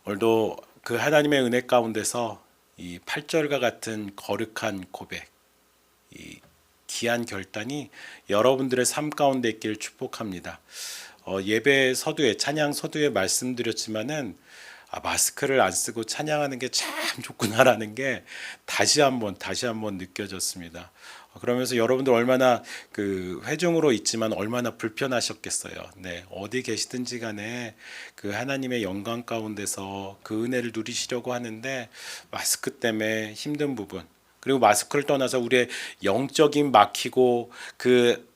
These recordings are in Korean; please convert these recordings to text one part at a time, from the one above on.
오늘도 그 하나님의 은혜 가운데서 이 8절과 같은 거룩한 고백, 이 귀한 결단이 여러분들의 삶 가운데 있기를 축복합니다. 예배 서두에 찬양 서두에 말씀드렸지만은 마스크를 안 쓰고 찬양하는 게 참 좋구나라는 게 다시 한번 느껴졌습니다. 그러면서 여러분들 얼마나 그 회중으로 있지만 얼마나 불편하셨겠어요. 네, 어디 계시든지 간에 그 하나님의 영광 가운데서 그 은혜를 누리시려고 하는데 마스크 때문에 힘든 부분, 그리고 마스크를 떠나서 우리의 영적인 막히고 그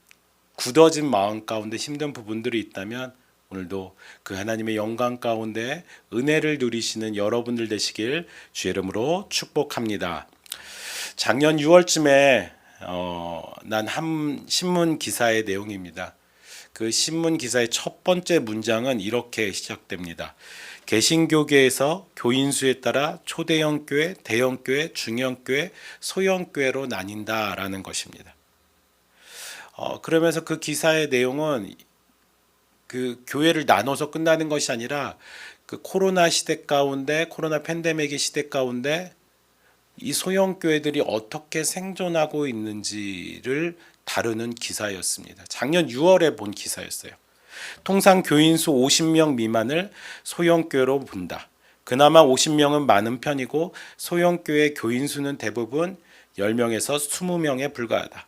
굳어진 마음 가운데 힘든 부분들이 있다면 오늘도 그 하나님의 영광 가운데 은혜를 누리시는 여러분들 되시길 주의 이름으로 축복합니다. 작년 6월쯤에 난 한 신문 기사의 내용입니다. 그 신문 기사의 첫 번째 문장은 이렇게 시작됩니다. 개신교계에서 교인 수에 따라 초대형 교회, 대형 교회, 중형 교회, 소형 교회로 나뉜다라는 것입니다. 그러면서 그 기사의 내용은 그 교회를 나눠서 끝나는 것이 아니라 그 코로나 시대 가운데, 코로나 팬데믹의 시대 가운데 이 소형 교회들이 어떻게 생존하고 있는지를 다루는 기사였습니다. 작년 6월에 본 기사였어요. 통상 교인 수 50명 미만을 소형 교회로 본다. 그나마 50명은 많은 편이고 소형 교회 교인 수는 대부분 10명에서 20명에 불과하다.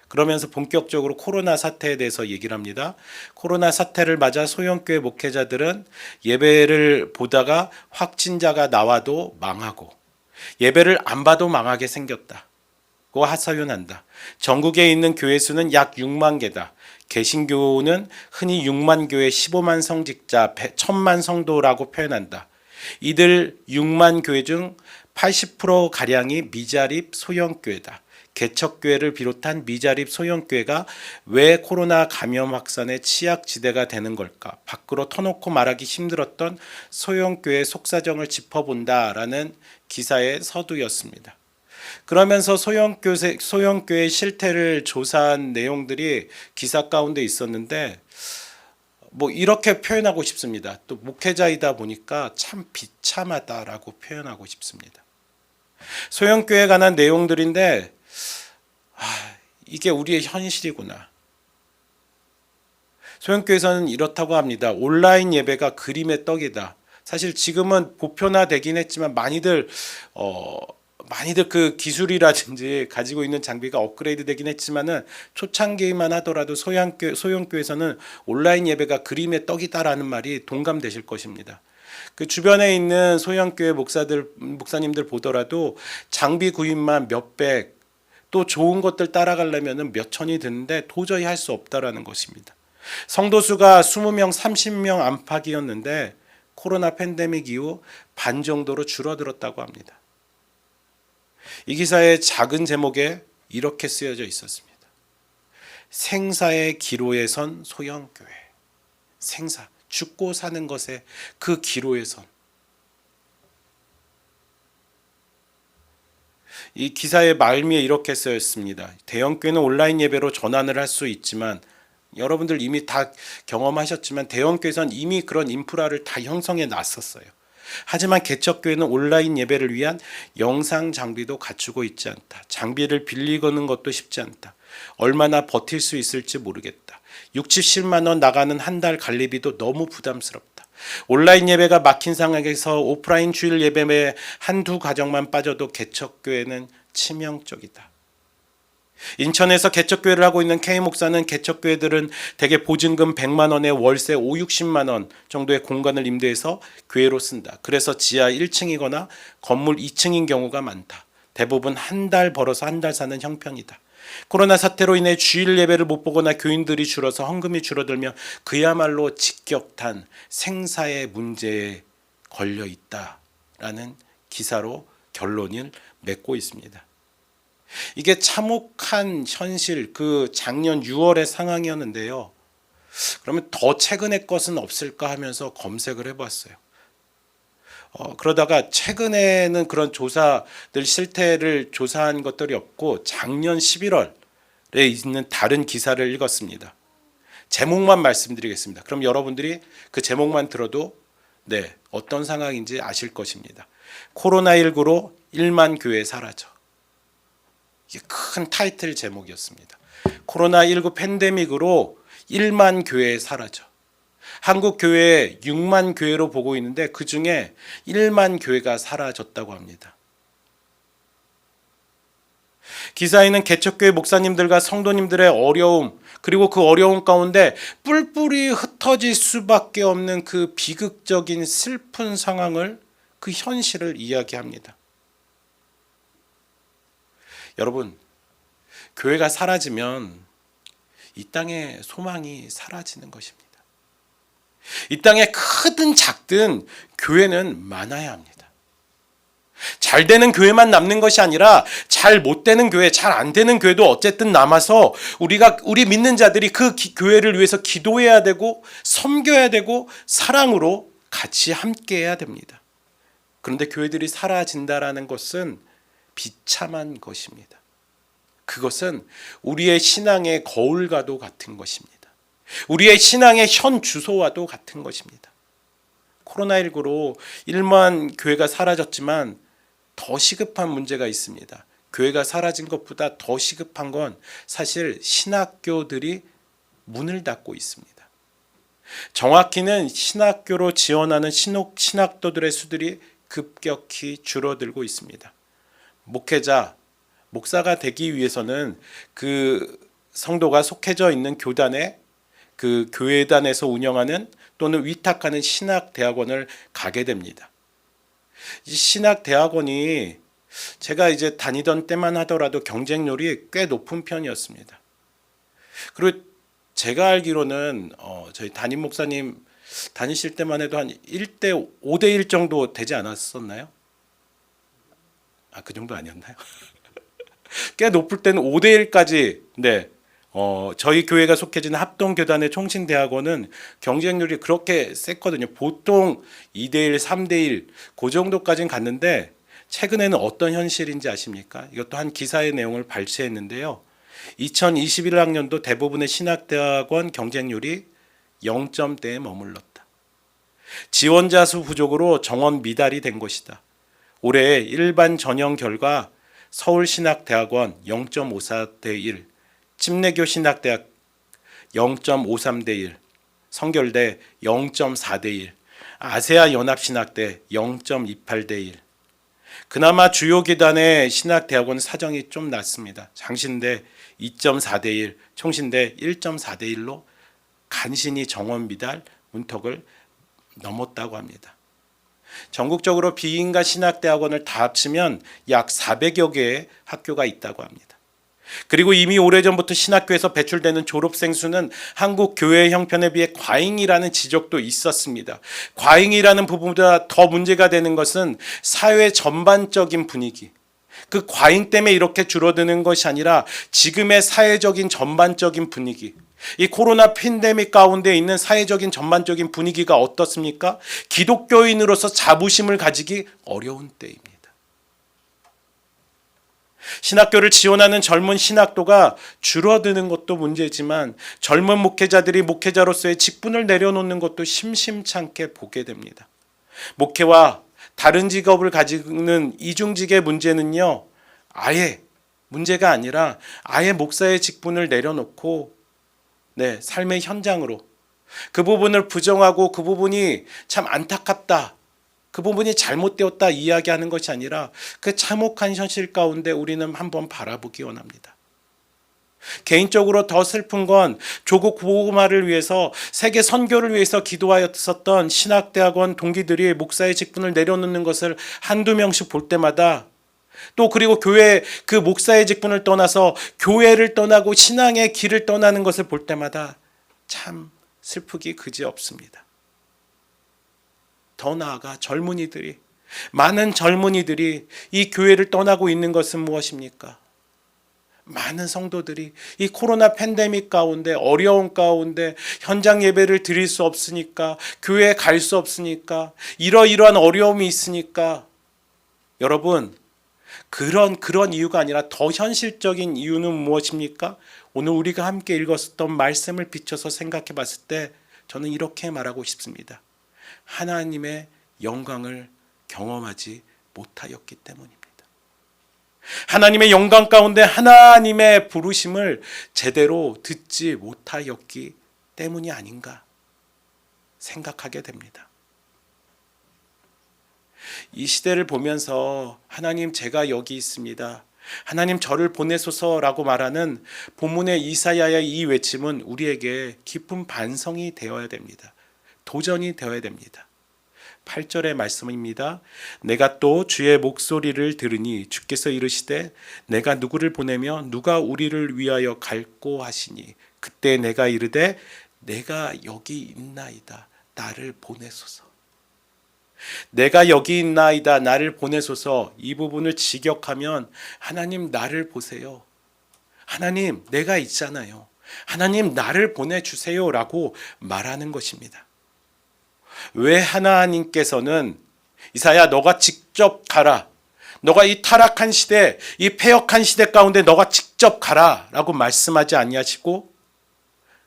그러면서 본격적으로 코로나 사태에 대해서 얘기를 합니다. 코로나 사태를 맞아 소형교회 목회자들은 예배를 보다가 확진자가 나와도 망하고 예배를 안 봐도 망하게 생겼다고 하소연한다. 전국에 있는 교회 수는 약 6만 개다. 개신교는 흔히 6만 교회 15만 성직자 1000만 성도라고 표현한다. 이들 6만 교회 중 80%가량이 미자립 소형교회다. 개척교회를 비롯한 미자립 소형교회가 왜 코로나 감염 확산의 취약지대가 되는 걸까? 밖으로 터놓고 말하기 힘들었던 소형교회 속사정을 짚어본다라는 기사의 서두였습니다. 그러면서 소형교회 실태를 조사한 내용들이 기사 가운데 있었는데 이렇게 표현하고 싶습니다. 또 목회자이다 보니까 참 비참하다라고 표현하고 싶습니다. 소형교회에 관한 내용들인데 이게 우리의 현실이구나. 소형교회에서는 이렇다고 합니다. 온라인 예배가 그림의 떡이다. 사실 지금은 보편화되긴 했지만 많이들 그 기술이라든지 가지고 있는 장비가 업그레이드 되긴 했지만은 초창기만 하더라도 소형교회에서는 온라인 예배가 그림의 떡이다라는 말이 동감되실 것입니다. 그 주변에 있는 소형교회 목사님들 보더라도 장비 구입만 몇백, 또 좋은 것들 따라가려면 몇 천이 드는데 도저히 할 수 없다라는 것입니다. 성도 수가 20명, 30명 안팎이었는데 코로나 팬데믹 이후 반 정도로 줄어들었다고 합니다. 이 기사의 작은 제목에 이렇게 쓰여져 있었습니다. 생사의 기로에 선 소형교회. 생사, 죽고 사는 것에 그 기로에 선. 이 기사의 말미에 이렇게 쓰였습니다. 대형교회는 온라인 예배로 전환을 할 수 있지만 여러분들 이미 다 경험하셨지만 대형교회에서는 이미 그런 인프라를 다 형성해 놨었어요. 하지만 개척교회는 온라인 예배를 위한 영상 장비도 갖추고 있지 않다. 장비를 빌리거는 것도 쉽지 않다. 얼마나 버틸 수 있을지 모르겠다. 67만 원 나가는 한 달 관리비도 너무 부담스럽다. 온라인 예배가 막힌 상황에서 오프라인 주일 예배에 한두 가정만 빠져도 개척교회는 치명적이다. 인천에서 개척교회를 하고 있는 K 목사는 개척교회들은 대개 보증금 100만 원에 월세 5, 60만 원 정도의 공간을 임대해서 교회로 쓴다. 그래서 지하 1층이거나 건물 2층인 경우가 많다. 대부분 한 달 벌어서 한 달 사는 형편이다. 코로나 사태로 인해 주일 예배를 못 보거나 교인들이 줄어서 헌금이 줄어들며 그야말로 직격탄 생사의 문제에 걸려 있다라는 기사로 결론을 맺고 있습니다. 이게 참혹한 현실, 그 작년 6월의 상황이었는데요. 그러면 더 최근의 것은 없을까 하면서 검색을 해봤어요. 그러다가 최근에는 그런 조사들 실태를 조사한 것들이 없고 작년 11월에 있는 다른 기사를 읽었습니다. 제목만 말씀드리겠습니다. 그럼 여러분들이 그 제목만 들어도 네, 어떤 상황인지 아실 것입니다. 코로나19로 1만 교회 사라져. 이게 큰 타이틀 제목이었습니다. 코로나19 팬데믹으로 1만 교회 사라져. 한국 교회 6만 교회로 보고 있는데 그 중에 1만 교회가 사라졌다고 합니다. 기사에는 개척교회 목사님들과 성도님들의 어려움, 그리고 그 어려움 가운데 뿔뿔이 흩어질 수밖에 없는 그 비극적인 슬픈 상황을, 그 현실을 이야기합니다. 여러분, 교회가 사라지면 이 땅의 소망이 사라지는 것입니다. 이 땅에 크든 작든 교회는 많아야 합니다. 잘 되는 교회만 남는 것이 아니라 잘 못 되는 교회, 잘 안 되는 교회도 어쨌든 남아서 우리 믿는 자들이 그 교회를 위해서 기도해야 되고 섬겨야 되고 사랑으로 같이 함께해야 됩니다. 그런데 교회들이 사라진다라는 것은 비참한 것입니다. 그것은 우리의 신앙의 거울과도 같은 것입니다. 우리의 신앙의 현 주소와도 같은 것입니다. 코로나19로 1만 교회가 사라졌지만 더 시급한 문제가 있습니다. 교회가 사라진 것보다 더 시급한 건 사실 신학교들이 문을 닫고 있습니다. 정확히는 신학교로 지원하는 신학도들의 수들이 급격히 줄어들고 있습니다. 목사가 되기 위해서는 그 성도가 속해져 있는 교단에, 그 교회단에서 운영하는 또는 위탁하는 신학대학원을 가게 됩니다. 이 신학대학원이 제가 이제 다니던 때만 하더라도 경쟁률이 꽤 높은 편이었습니다. 그리고 제가 알기로는 저희 담임 목사님 다니실 때만 해도 한 1대 5대1 정도 되지 않았었나요? 그 정도 아니었나요? 꽤 높을 때는 5대1까지, 네. 저희 교회가 속해진 합동교단의 총신대학원은 경쟁률이 그렇게 셌거든요. 보통 2대1, 3대1 그 정도까지는 갔는데 최근에는 어떤 현실인지 아십니까? 이것도 한 기사의 내용을 발췌했는데요. 2021학년도 대부분의 신학대학원 경쟁률이 0점대에 머물렀다. 지원자 수 부족으로 정원 미달이 된 것이다. 올해 일반 전형 결과 서울신학대학원 0.54대 1, 침례교 신학대학 0.53대 1, 성결대 0.4대 1, 아세아 연합신학대 0.28대 1. 그나마 주요 기단의 신학대학원 사정이 좀 낫습니다. 장신대 2.4대 1, 총신대 1.4대 1로 간신히 정원 미달 문턱을 넘었다고 합니다. 전국적으로 비인가 신학대학원을 다 합치면 약 400여 개의 학교가 있다고 합니다. 그리고 이미 오래전부터 신학교에서 배출되는 졸업생 수는 한국 교회 형편에 비해 과잉이라는 지적도 있었습니다. 과잉이라는 부분보다 더 문제가 되는 것은 사회 전반적인 분위기. 그 과잉 때문에 이렇게 줄어드는 것이 아니라 지금의 사회적인 전반적인 분위기. 이 코로나 팬데믹 가운데 있는 사회적인 전반적인 분위기가 어떻습니까? 기독교인으로서 자부심을 가지기 어려운 때입니다. 신학교를 지원하는 젊은 신학도가 줄어드는 것도 문제지만 젊은 목회자들이 목회자로서의 직분을 내려놓는 것도 심심찮게 보게 됩니다. 목회와 다른 직업을 가지는 이중직의 문제는요, 아예 문제가 아니라 아예 목사의 직분을 내려놓고 삶의 현장으로 그 부분을 부정하고 그 부분이 참 안타깝다, 그 부분이 잘못되었다 이야기하는 것이 아니라 그 참혹한 현실 가운데 우리는 한번 바라보기 원합니다. 개인적으로 더 슬픈 건 조국 복음화를 위해서 세계 선교를 위해서 기도하였었던 신학대학원 동기들이 목사의 직분을 내려놓는 것을 한두 명씩 볼 때마다, 또 그리고 교회 그 목사의 직분을 떠나서 교회를 떠나고 신앙의 길을 떠나는 것을 볼 때마다 참 슬프기 그지없습니다. 더 나아가 많은 젊은이들이 이 교회를 떠나고 있는 것은 무엇입니까? 많은 성도들이 이 코로나 팬데믹 가운데, 어려운 가운데 현장 예배를 드릴 수 없으니까, 교회에 갈 수 없으니까, 이러이러한 어려움이 있으니까, 여러분, 그런 이유가 아니라 더 현실적인 이유는 무엇입니까? 오늘 우리가 함께 읽었던 말씀을 비춰서 생각해 봤을 때 저는 이렇게 말하고 싶습니다. 하나님의 영광을 경험하지 못하였기 때문입니다. 하나님의 영광 가운데 하나님의 부르심을 제대로 듣지 못하였기 때문이 아닌가 생각하게 됩니다. 이 시대를 보면서 하나님 제가 여기 있습니다, 하나님 저를 보내소서라고 말하는 본문의 이사야의 이 외침은 우리에게 깊은 반성이 되어야 됩니다. 도전이 되어야 됩니다. 8절의 말씀입니다. 내가 또 주의 목소리를 들으니 주께서 이르시되 내가 누구를 보내며 누가 우리를 위하여 갈꼬 하시니 그때 내가 이르되 내가 여기 있나이다 나를 보내소서. 내가 여기 있나이다 나를 보내소서. 이 부분을 직역하면 하나님 나를 보세요, 하나님 내가 있잖아요, 하나님 나를 보내주세요 라고 말하는 것입니다. 왜 하나님께서는 이사야 너가 직접 가라, 너가 이 타락한 시대, 이 패역한 시대 가운데 너가 직접 가라 라고 말씀하지 아니하시고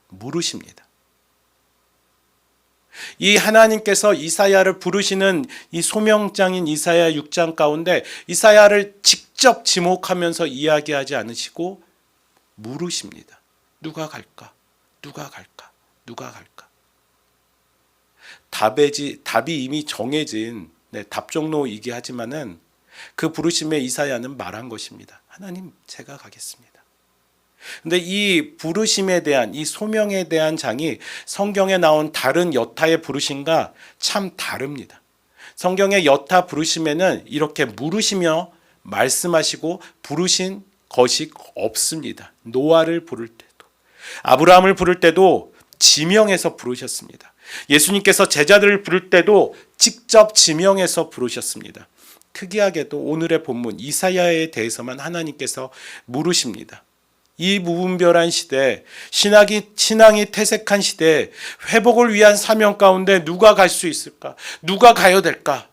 물으십니다. 이 하나님께서 이사야를 부르시는 이 소명장인 이사야 6장 가운데 이사야를 직접 지목하면서 이야기하지 않으시고 물으십니다. 누가 갈까? 누가 갈까? 누가 갈까? 답이 이미 정해진 답정로이기 하지만은 그 부르심에 이사야는 말한 것입니다. 하나님 제가 가겠습니다. 근데 이 부르심에 대한, 이 소명에 대한 장이 성경에 나온 다른 여타의 부르심과 참 다릅니다. 성경의 여타 부르심에는 이렇게 물으시며 말씀하시고 부르신 것이 없습니다. 노아를 부를 때도, 아브라함을 부를 때도 지명해서 부르셨습니다. 예수님께서 제자들을 부를 때도 직접 지명해서 부르셨습니다. 특이하게도 오늘의 본문 이사야에 대해서만 하나님께서 물으십니다. 이 무분별한 시대, 신앙이 퇴색한 시대, 회복을 위한 사명 가운데 누가 갈 수 있을까? 누가 가야 될까?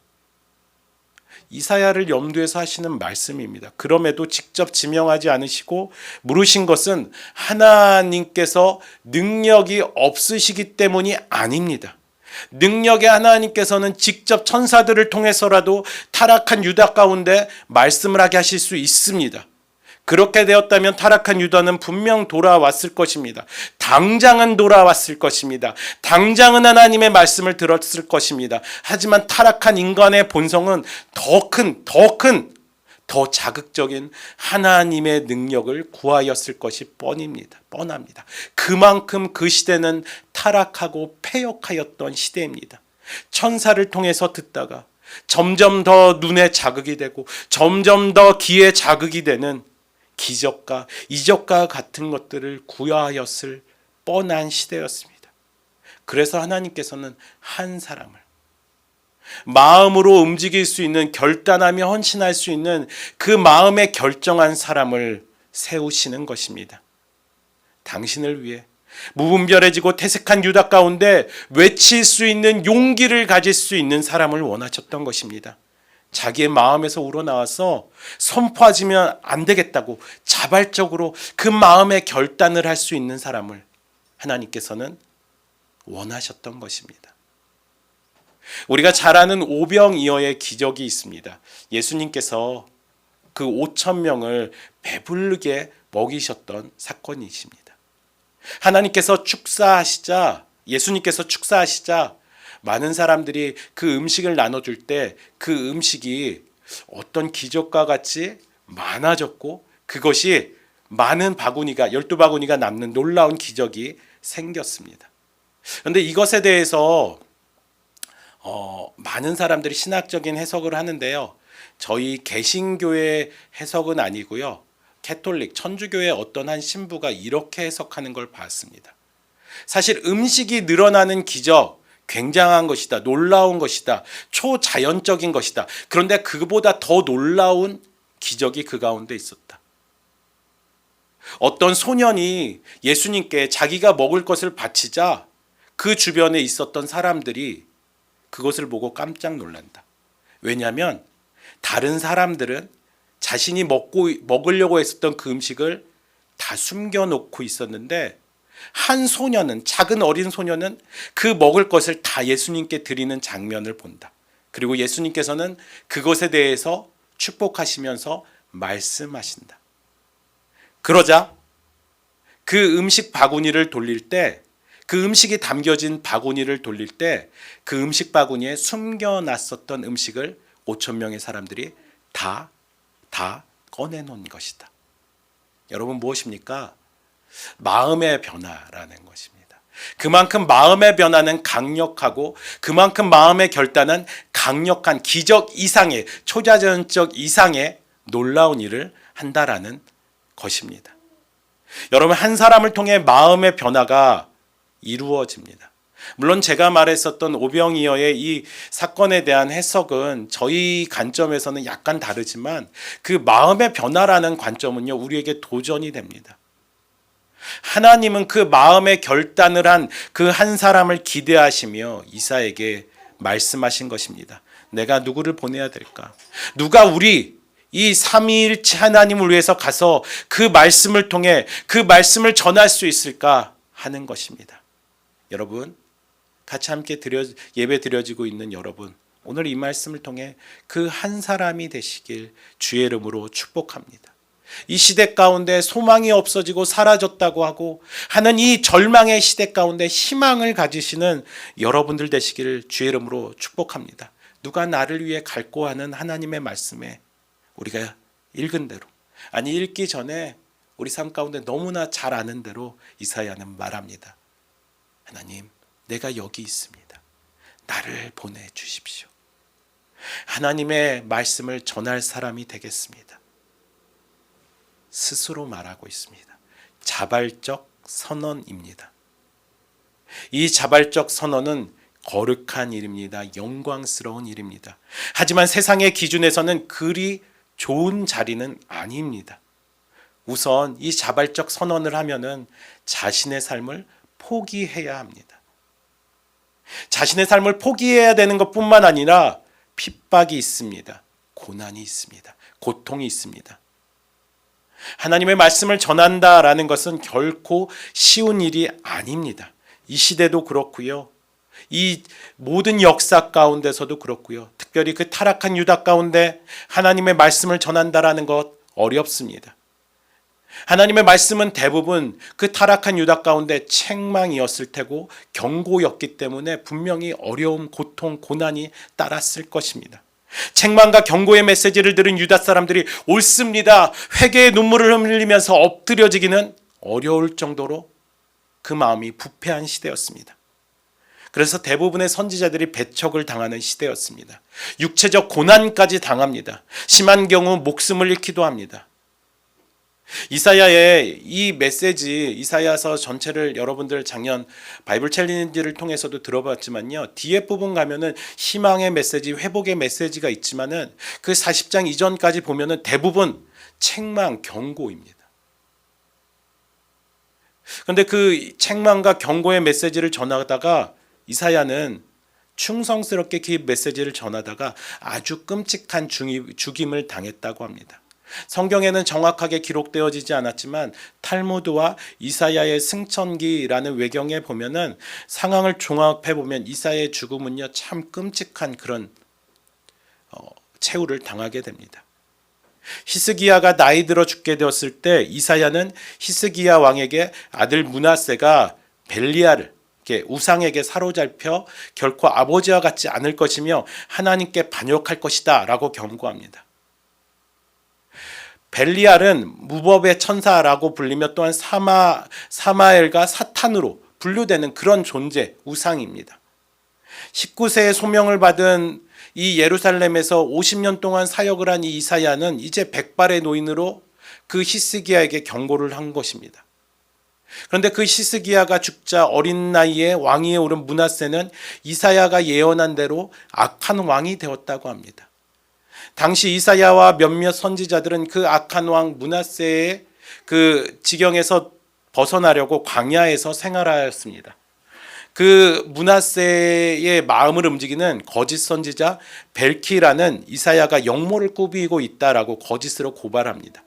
이사야를 염두에서 하시는 말씀입니다. 그럼에도 직접 지명하지 않으시고 물으신 것은 하나님께서 능력이 없으시기 때문이 아닙니다. 능력의 하나님께서는 직접 천사들을 통해서라도 타락한 유다 가운데 말씀을 하게 하실 수 있습니다. 그렇게 되었다면 타락한 유다는 분명 돌아왔을 것입니다. 당장은 돌아왔을 것입니다. 당장은 하나님의 말씀을 들었을 것입니다. 하지만 타락한 인간의 본성은 더 자극적인 하나님의 능력을 구하였을 것이 뻔합니다. 그만큼 그 시대는 타락하고 패역하였던 시대입니다. 천사를 통해서 듣다가 점점 더 눈에 자극이 되고 점점 더 귀에 자극이 되는 기적과 이적과 같은 것들을 구하였을 뻔한 시대였습니다. 그래서 하나님께서는 한 사람을 마음으로 움직일 수 있는, 결단하며 헌신할 수 있는 그 마음에 결정한 사람을 세우시는 것입니다. 당신을 위해 무분별해지고 퇴색한 유다 가운데 외칠 수 있는 용기를 가질 수 있는 사람을 원하셨던 것입니다. 자기의 마음에서 우러나와서 선포하지면 안 되겠다고 자발적으로 그 마음의 결단을 할 수 있는 사람을 하나님께서는 원하셨던 것입니다. 우리가 잘 아는 오병이어의 기적이 있습니다. 예수님께서 그 5,000명을 배부르게 먹이셨던 사건이십니다. 예수님께서 축사하시자 많은 사람들이 그 음식을 나눠줄 때 그 음식이 어떤 기적과 같이 많아졌고 그것이 많은 바구니가 12바구니가 남는 놀라운 기적이 생겼습니다. 그런데 이것에 대해서 많은 사람들이 신학적인 해석을 하는데요. 저희 개신교의 해석은 아니고요. 캐톨릭, 천주교의 어떤 한 신부가 이렇게 해석하는 걸 봤습니다. 사실 음식이 늘어나는 기적, 굉장한 것이다, 놀라운 것이다, 초자연적인 것이다. 그런데 그보다 더 놀라운 기적이 그 가운데 있었다. 어떤 소년이 예수님께 자기가 먹을 것을 바치자 그 주변에 있었던 사람들이 그것을 보고 깜짝 놀란다. 왜냐하면 다른 사람들은 자신이 먹으려고 했었던 그 음식을 다 숨겨놓고 있었는데 한 소녀는, 작은 어린 소녀는 그 먹을 것을 다 예수님께 드리는 장면을 본다. 그리고 예수님께서는 그것에 대해서 축복하시면서 말씀하신다. 그러자 그 음식 바구니를 돌릴 때, 그 음식이 담겨진 바구니를 돌릴 때 그 음식 바구니에 숨겨놨었던 음식을 5천 명의 사람들이 다 꺼내놓은 것이다. 여러분, 무엇입니까? 마음의 변화라는 것입니다. 그만큼 마음의 변화는 강력하고 그만큼 마음의 결단은 강력한 기적 이상의, 초자연적 이상의 놀라운 일을 한다라는 것입니다. 여러분, 한 사람을 통해 마음의 변화가 이루어집니다. 물론 제가 말했었던 오병이어의 이 사건에 대한 해석은 저희 관점에서는 약간 다르지만 그 마음의 변화라는 관점은요, 우리에게 도전이 됩니다. 하나님은 그 마음의 결단을 한 그 한 사람을 기대하시며 이사야에게 말씀하신 것입니다. 내가 누구를 보내야 될까? 누가 우리 이 삼위일체 하나님을 위해서 가서 그 말씀을 통해 그 말씀을 전할 수 있을까 하는 것입니다. 여러분, 같이 함께 예배 드려지고 있는 여러분, 오늘 이 말씀을 통해 그 한 사람이 되시길 주의 이름으로 축복합니다. 이 시대 가운데 소망이 없어지고 사라졌다고 하고 하는 이 절망의 시대 가운데 희망을 가지시는 여러분들 되시기를 주의 이름으로 축복합니다. 누가 나를 위해 갈고 하는 하나님의 말씀에 우리가 읽은 대로, 아니 읽기 전에 우리 삶 가운데 너무나 잘 아는 대로 이사야는 말합니다. 하나님, 내가 여기 있습니다. 나를 보내주십시오. 하나님의 말씀을 전할 사람이 되겠습니다. 스스로 말하고 있습니다. 자발적 선언입니다. 이 자발적 선언은 거룩한 일입니다. 영광스러운 일입니다. 하지만 세상의 기준에서는 그리 좋은 자리는 아닙니다. 우선 이 자발적 선언을 하면은 자신의 삶을 포기해야 합니다. 자신의 삶을 포기해야 되는 것뿐만 아니라 핍박이 있습니다. 고난이 있습니다. 고통이 있습니다. 하나님의 말씀을 전한다라는 것은 결코 쉬운 일이 아닙니다. 이 시대도 그렇고요. 이 모든 역사 가운데서도 그렇고요. 특별히 그 타락한 유다 가운데 하나님의 말씀을 전한다라는 것 어렵습니다. 하나님의 말씀은 대부분 그 타락한 유다 가운데 책망이었을 테고 경고였기 때문에 분명히 어려움, 고통, 고난이 따랐을 것입니다. 책망과 경고의 메시지를 들은 유다 사람들이 옳습니다, 회개의 눈물을 흘리면서 엎드려지기는 어려울 정도로 그 마음이 부패한 시대였습니다. 그래서 대부분의 선지자들이 배척을 당하는 시대였습니다. 육체적 고난까지 당합니다. 심한 경우 목숨을 잃기도 합니다. 이사야의 이 메시지, 이사야서 전체를 여러분들 작년 바이블 챌린지를 통해서도 들어봤지만요, 뒤에 부분 가면은 희망의 메시지, 회복의 메시지가 있지만은 그 40장 이전까지 보면은 대부분 책망, 경고입니다. 그런데 그 책망과 경고의 메시지를 전하다가 이사야는 충성스럽게 그 메시지를 전하다가 아주 끔찍한 죽임을 당했다고 합니다. 성경에는 정확하게 기록되어지지 않았지만 탈무드와 이사야의 승천기라는 외경에 보면은 상황을 종합해 보면 이사야의 죽음은요, 참 끔찍한 그런 최후를 당하게 됩니다. 히스기야가 나이 들어 죽게 되었을 때 이사야는 히스기야 왕에게 아들 므낫세가 벨리알을 우상에게 사로잡혀 결코 아버지와 같지 않을 것이며 하나님께 반역할 것이다 라고 경고합니다. 벨리알은 무법의 천사라고 불리며 또한 사마엘과 사탄으로 분류되는 그런 존재, 우상입니다. 19세에 소명을 받은 이 예루살렘에서 50년 동안 사역을 한 이 이사야는 이제 백발의 노인으로 그 히스기야에게 경고를 한 것입니다. 그런데 그 히스기야가 죽자 어린 나이에 왕위에 오른 므낫세는 이사야가 예언한 대로 악한 왕이 되었다고 합니다. 당시 이사야와 몇몇 선지자들은 그 악한 왕 므낫세의 그 지경에서 벗어나려고 광야에서 생활하였습니다. 그 므낫세의 마음을 움직이는 거짓 선지자 벨키라는 이사야가 역모를 꾸미고 있다라고 거짓으로 고발합니다.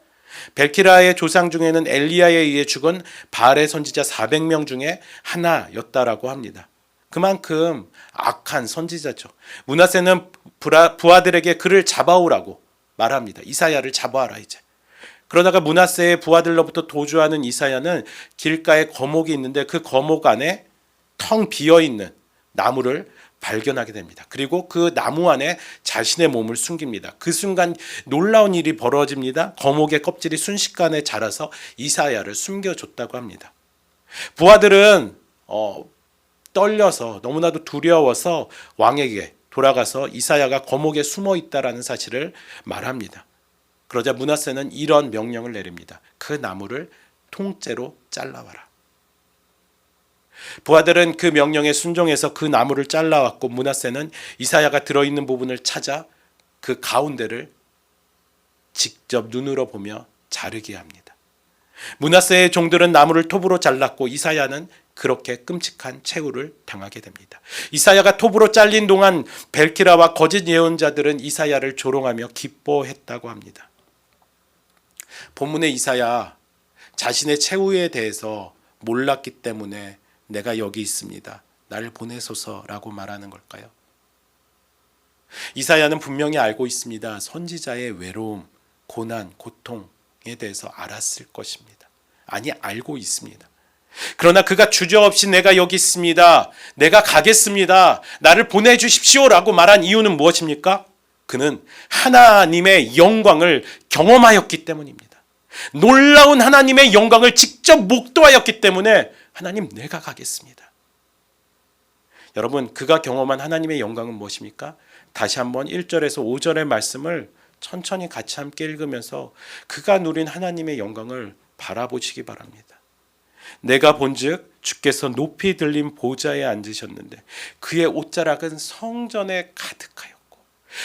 벨키라의 조상 중에는 엘리야에 의해 죽은 바알의 선지자 400명 중에 하나였다라고 합니다. 그만큼 악한 선지자죠. 므낫세는 부하들에게 그를 잡아오라고 말합니다. 이사야를 잡아와라 이제. 그러다가 므낫세의 부하들로부터 도주하는 이사야는 길가에 거목이 있는데 그 거목 안에 텅 비어있는 나무를 발견하게 됩니다. 그리고 그 나무 안에 자신의 몸을 숨깁니다. 그 순간 놀라운 일이 벌어집니다. 거목의 껍질이 순식간에 자라서 이사야를 숨겨줬다고 합니다. 부하들은 떨려서 너무나도 두려워서 왕에게 돌아가서 이사야가 거목에 숨어 있다라는 사실을 말합니다. 그러자 므낫세는 이런 명령을 내립니다. 그 나무를 통째로 잘라와라. 부하들은 그 명령에 순종해서 그 나무를 잘라왔고 므낫세는 이사야가 들어있는 부분을 찾아 그 가운데를 직접 눈으로 보며 자르게 합니다. 므낫세의 종들은 나무를 톱으로 잘랐고 이사야는 그렇게 끔찍한 최후를 당하게 됩니다. 이사야가 톱으로 잘린 동안 벨키라와 거짓 예언자들은 이사야를 조롱하며 기뻐했다고 합니다. 본문의 이사야 자신의 최후에 대해서 몰랐기 때문에 내가 여기 있습니다. 나를 보내소서라고 말하는 걸까요? 이사야는 분명히 알고 있습니다. 선지자의 외로움, 고난, 고통에 대해서 알았을 것입니다. 아니, 알고 있습니다. 그러나 그가 주저없이 내가 여기 있습니다. 내가 가겠습니다. 나를 보내주십시오라고 말한 이유는 무엇입니까? 그는 하나님의 영광을 경험하였기 때문입니다. 놀라운 하나님의 영광을 직접 목도하였기 때문에 하나님 내가 가겠습니다. 여러분, 그가 경험한 하나님의 영광은 무엇입니까? 다시 한번 1절에서 5절의 말씀을 천천히 같이 함께 읽으면서 그가 누린 하나님의 영광을 바라보시기 바랍니다. 내가 본즉 주께서 높이 들린 보좌에 앉으셨는데 그의 옷자락은 성전에 가득하였고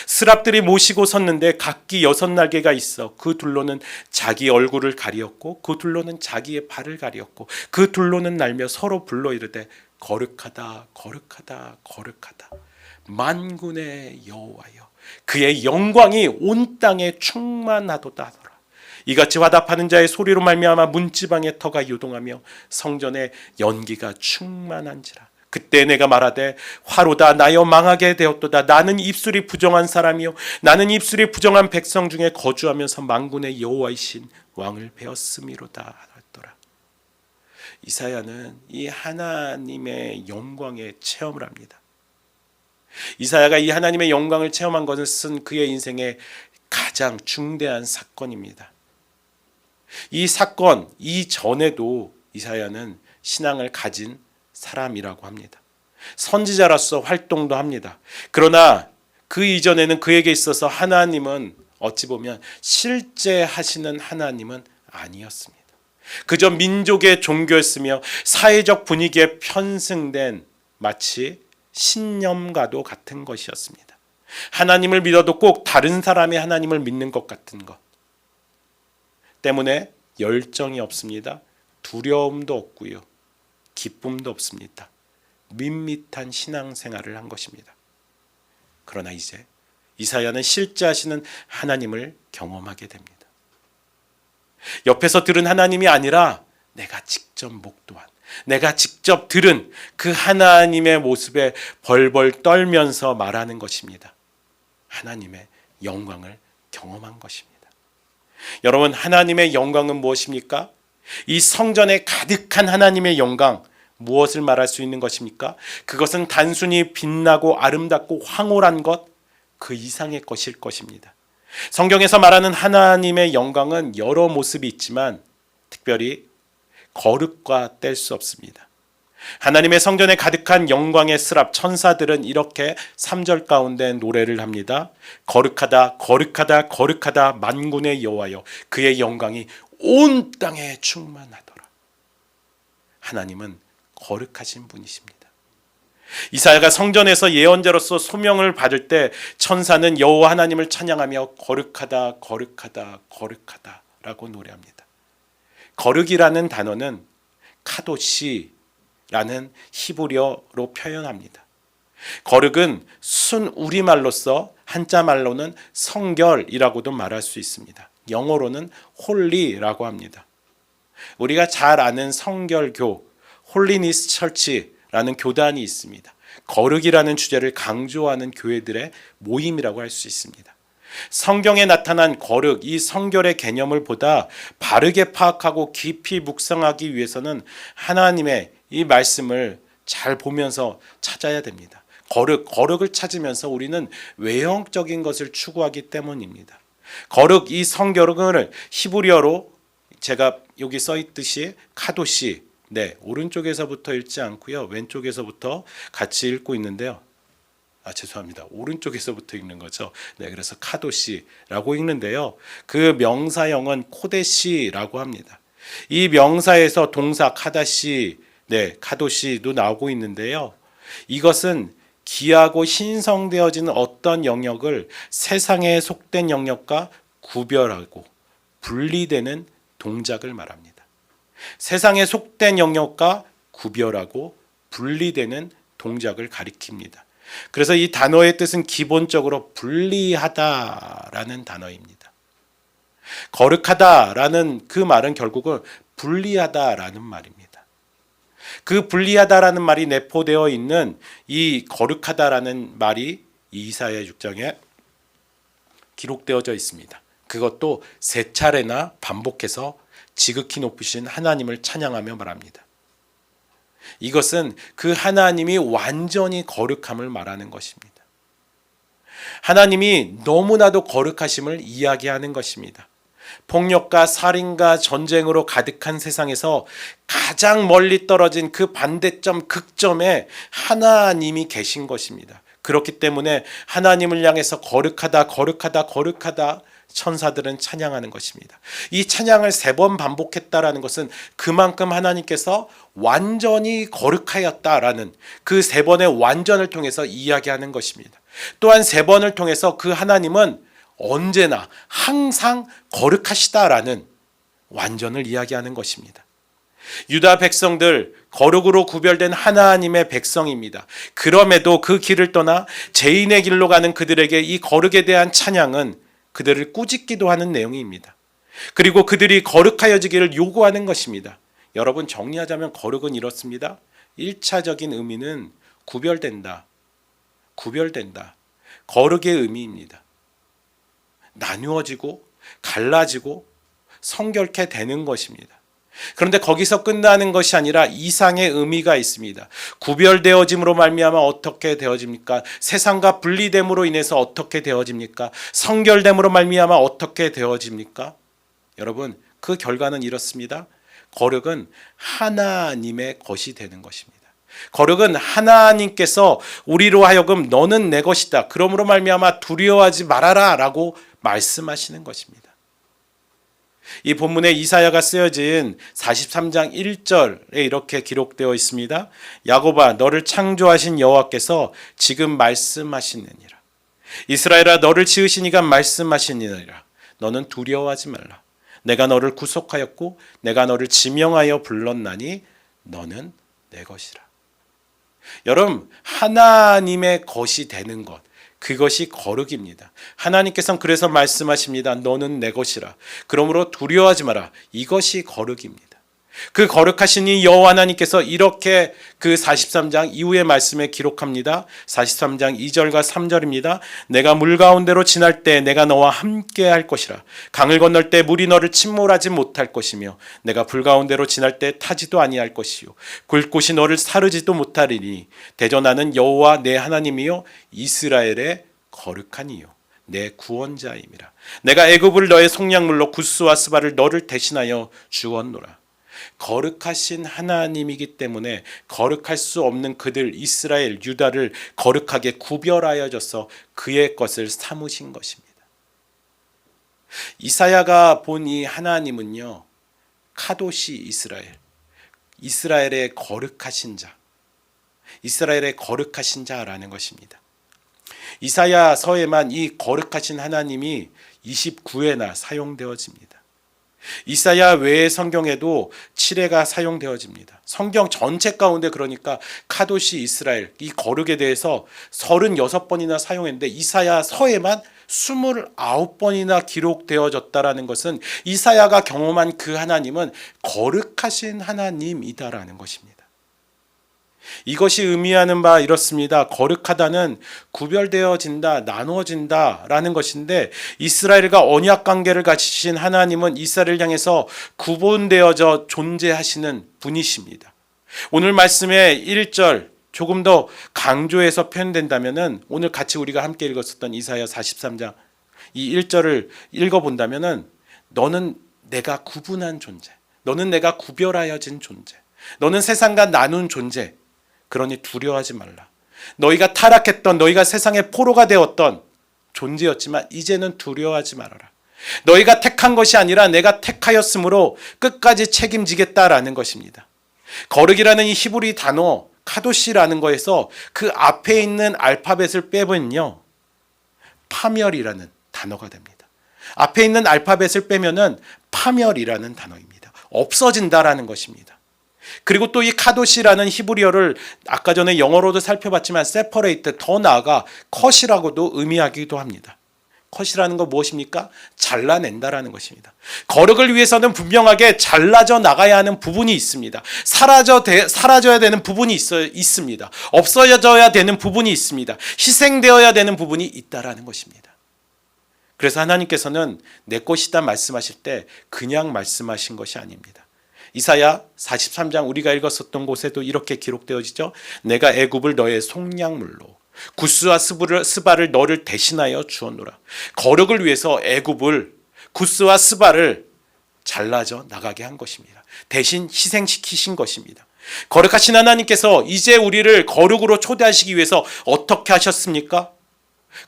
스랍들이 모시고 섰는데 각기 6날개가 있어 그 둘로는 자기 얼굴을 가리었고 그 둘로는 자기의 발을 가리었고 그 둘로는 날며 서로 불러 이르되 거룩하다 거룩하다 거룩하다 만군의 여호와여 그의 영광이 온 땅에 충만하도다 하더라. 이같이 화답하는 자의 소리로 말미암아 문지방의 터가 요동하며 성전에 연기가 충만한지라. 그때 내가 말하되 화로다 나여 망하게 되었도다. 나는 입술이 부정한 사람이요 나는 입술이 부정한 백성 중에 거주하면서 만군의 여호와이신 왕을 배웠음이로다 하더라. 이사야는 이 하나님의 영광에 체험을 합니다. 이사야가 이 하나님의 영광을 체험한 것은 그의 인생의 가장 중대한 사건입니다. 이 사건 이전에도 이사야는 신앙을 가진 사람이라고 합니다. 선지자로서 활동도 합니다. 그러나 그 이전에는 그에게 있어서 하나님은 어찌 보면 실제 하시는 하나님은 아니었습니다. 그저 민족의 종교였으며 사회적 분위기에 편승된 마치 신념과도 같은 것이었습니다. 하나님을 믿어도 꼭 다른 사람의 하나님을 믿는 것 같은 것 때문에 열정이 없습니다. 두려움도 없고요. 기쁨도 없습니다. 밋밋한 신앙생활을 한 것입니다. 그러나 이제 이사야는 실제 하시는 하나님을 경험하게 됩니다. 옆에서 들은 하나님이 아니라 내가 직접 목도한, 내가 직접 들은 그 하나님의 모습에 벌벌 떨면서 말하는 것입니다. 하나님의 영광을 경험한 것입니다. 여러분, 하나님의 영광은 무엇입니까? 이 성전에 가득한 하나님의 영광, 무엇을 말할 수 있는 것입니까? 그것은 단순히 빛나고 아름답고 황홀한 것, 그 이상의 것일 것입니다. 성경에서 말하는 하나님의 영광은 여러 모습이 있지만 특별히 거룩과 뗄 수 없습니다. 하나님의 성전에 가득한 영광의 스랍 천사들은 이렇게 3절 가운데 노래를 합니다. 거룩하다 거룩하다 거룩하다 만군의 여호와여 그의 영광이 온 땅에 충만하더라. 하나님은 거룩하신 분이십니다. 이사야가 성전에서 예언자로서 소명을 받을 때 천사는 여호와 하나님을 찬양하며 거룩하다 거룩하다 거룩하다 라고 노래합니다. 거룩이라는 단어는 카도시라는 히브리어로 표현합니다. 거룩은 순 우리말로서 한자말로는 성결이라고도 말할 수 있습니다. 영어로는 홀리라고 합니다. 우리가 잘 아는 성결교, 홀리니스 처치라는 교단이 있습니다. 거룩이라는 주제를 강조하는 교회들의 모임이라고 할 수 있습니다. 성경에 나타난 거룩, 이 성결의 개념을 보다 바르게 파악하고 깊이 묵상하기 위해서는 하나님의 이 말씀을 잘 보면서 찾아야 됩니다. 거룩을 찾으면서 우리는 외형적인 것을 추구하기 때문입니다. 거룩, 이 성결을 히브리어로 제가 여기 써 있듯이 카도시, 오른쪽에서부터 읽지 않고요, 왼쪽에서부터 같이 읽고 있는데요. 죄송합니다. 오른쪽에서부터 읽는 거죠. 그래서 카도시라고 읽는데요. 그 명사형은 코데시라고 합니다. 이 명사에서 동사 카다시, 카도시도 나오고 있는데요. 이것은 귀하고 신성되어지는 어떤 영역을 세상에 속된 영역과 구별하고 분리되는 동작을 말합니다. 세상에 속된 영역과 구별하고 분리되는 동작을 가리킵니다. 그래서 이 단어의 뜻은 기본적으로 분리하다라는 단어입니다. 거룩하다라는 그 말은 결국은 분리하다라는 말입니다. 그 분리하다라는 말이 내포되어 있는 이 거룩하다라는 말이 이사야 6장에 기록되어져 있습니다. 그것도 세 차례나 반복해서 지극히 높으신 하나님을 찬양하며 말합니다. 이것은 그 하나님이 완전히 거룩함을 말하는 것입니다. 하나님이 너무나도 거룩하심을 이야기하는 것입니다. 폭력과 살인과 전쟁으로 가득한 세상에서 가장 멀리 떨어진 그 반대점 극점에 하나님이 계신 것입니다. 그렇기 때문에 하나님을 향해서 거룩하다, 거룩하다, 거룩하다 천사들은 찬양하는 것입니다. 이 찬양을 3번 반복했다라는 것은 그만큼 하나님께서 완전히 거룩하였다라는 그 3번의 완전을 통해서 이야기하는 것입니다. 또한 3번을 통해서 그 하나님은 언제나 항상 거룩하시다라는 완전을 이야기하는 것입니다. 유다 백성들, 거룩으로 구별된 하나님의 백성입니다. 그럼에도 그 길을 떠나 죄인의 길로 가는 그들에게 이 거룩에 대한 찬양은 그들을 꾸짖기도 하는 내용입니다. 그리고 그들이 거룩하여지기를 요구하는 것입니다. 여러분, 정리하자면 거룩은 이렇습니다. 1차적인 의미는 구별된다. 거룩의 의미입니다. 나누어지고 갈라지고 성결케 되는 것입니다. 그런데 거기서 끝나는 것이 아니라 이상의 의미가 있습니다. 구별되어짐으로 말미암아 어떻게 되어집니까? 세상과 분리됨으로 인해서 어떻게 되어집니까? 성결됨으로 말미암아 어떻게 되어집니까? 여러분, 그 결과는 이렇습니다. 거룩은 하나님의 것이 되는 것입니다. 거룩은 하나님께서 우리로 하여금 너는 내 것이다, 그러므로 말미암아 두려워하지 말아라 라고 말씀하시는 것입니다. 이 본문에 이사야가 쓰여진 43장 1절에 이렇게 기록되어 있습니다. 야곱아, 너를 창조하신 여호와께서 지금 말씀하시느니라. 이스라엘아, 너를 지으신 이가 말씀하시느니라. 너는 두려워하지 말라. 내가 너를 구속하였고 내가 너를 지명하여 불렀나니 너는 내 것이라. 여러분, 하나님의 것이 되는 것, 그것이 거룩입니다. 하나님께서는 그래서 말씀하십니다. 너는 내 것이라. 그러므로 두려워하지 마라. 이것이 거룩입니다. 그 거룩하신 이 여호와 하나님께서 이렇게 그 43장 이후의 말씀에 기록합니다. 43장 2절과 3절입니다. 내가 물 가운데로 지날 때 내가 너와 함께 할 것이라. 강을 건널 때 물이 너를 침몰하지 못할 것이며 내가 불 가운데로 지날 때 타지도 아니할 것이요 굴곳이 너를 사르지도 못하리니 대저 나는 여호와 내 하나님이요 이스라엘의 거룩한 이요 내 구원자임이라. 내가 애굽을 너의 속량물로 구스와 스바를 너를 대신하여 주었노라. 거룩하신 하나님이기 때문에 거룩할 수 없는 그들 이스라엘 유다를 거룩하게 구별하여 줘서 그의 것을 삼으신 것입니다. 이사야가 본 이 하나님은요, 카도시 이스라엘, 이스라엘의 거룩하신 자, 이스라엘의 거룩하신 자라는 것입니다. 이사야서에만 이 거룩하신 하나님이 29회나 사용되어집니다. 이사야 외의 성경에도 칠해가 사용되어집니다. 성경 전체 가운데 그러니까 카도시 이스라엘 이 거룩에 대해서 36번이나 사용했는데 이사야 서에만 29번이나 기록되어졌다라는 것은 이사야가 경험한 그 하나님은 거룩하신 하나님이다라는 것입니다. 이것이 의미하는 바 이렇습니다. 거룩하다는 구별되어진다, 나누어진다 라는 것인데 이스라엘과 언약 관계를 가지신 하나님은 이스라엘을 향해서 구분되어져 존재하시는 분이십니다. 오늘 말씀의 1절 조금 더 강조해서 표현된다면 오늘 같이 우리가 함께 읽었었던 이사야 43장 이 1절을 읽어본다면 너는 내가 구분한 존재, 너는 내가 구별하여진 존재, 너는 세상과 나눈 존재, 그러니 두려워하지 말라. 너희가 타락했던, 너희가 세상의 포로가 되었던 존재였지만 이제는 두려워하지 말아라. 너희가 택한 것이 아니라 내가 택하였으므로 끝까지 책임지겠다라는 것입니다. 거룩이라는 이 히브리 단어 카도시라는 거에서 그 앞에 있는 알파벳을 빼면요 파멸이라는 단어가 됩니다. 앞에 있는 알파벳을 빼면은 파멸이라는 단어입니다. 없어진다라는 것입니다. 그리고 또 이 카도시라는 히브리어를 아까 전에 영어로도 살펴봤지만 separate, 더 나아가 컷이라고도 의미하기도 합니다. 컷이라는 건 무엇입니까? 잘라낸다라는 것입니다. 거룩을 위해서는 분명하게 잘라져 나가야 하는 부분이 있습니다. 사라져야 되는 부분이 있습니다. 없어져야 되는 부분이 있습니다. 희생되어야 되는 부분이 있다라는 것입니다. 그래서 하나님께서는 내 것이다 말씀하실 때 그냥 말씀하신 것이 아닙니다. 이사야 43장 우리가 읽었었던 곳에도 이렇게 기록되어지죠. 내가 애굽을 너의 속량물로 구스와 스바를 너를 대신하여 주었노라. 거룩을 위해서 애굽을 구스와 스바를 잘라져 나가게 한 것입니다. 대신 희생시키신 것입니다. 거룩하신 하나님께서 이제 우리를 거룩으로 초대하시기 위해서 어떻게 하셨습니까?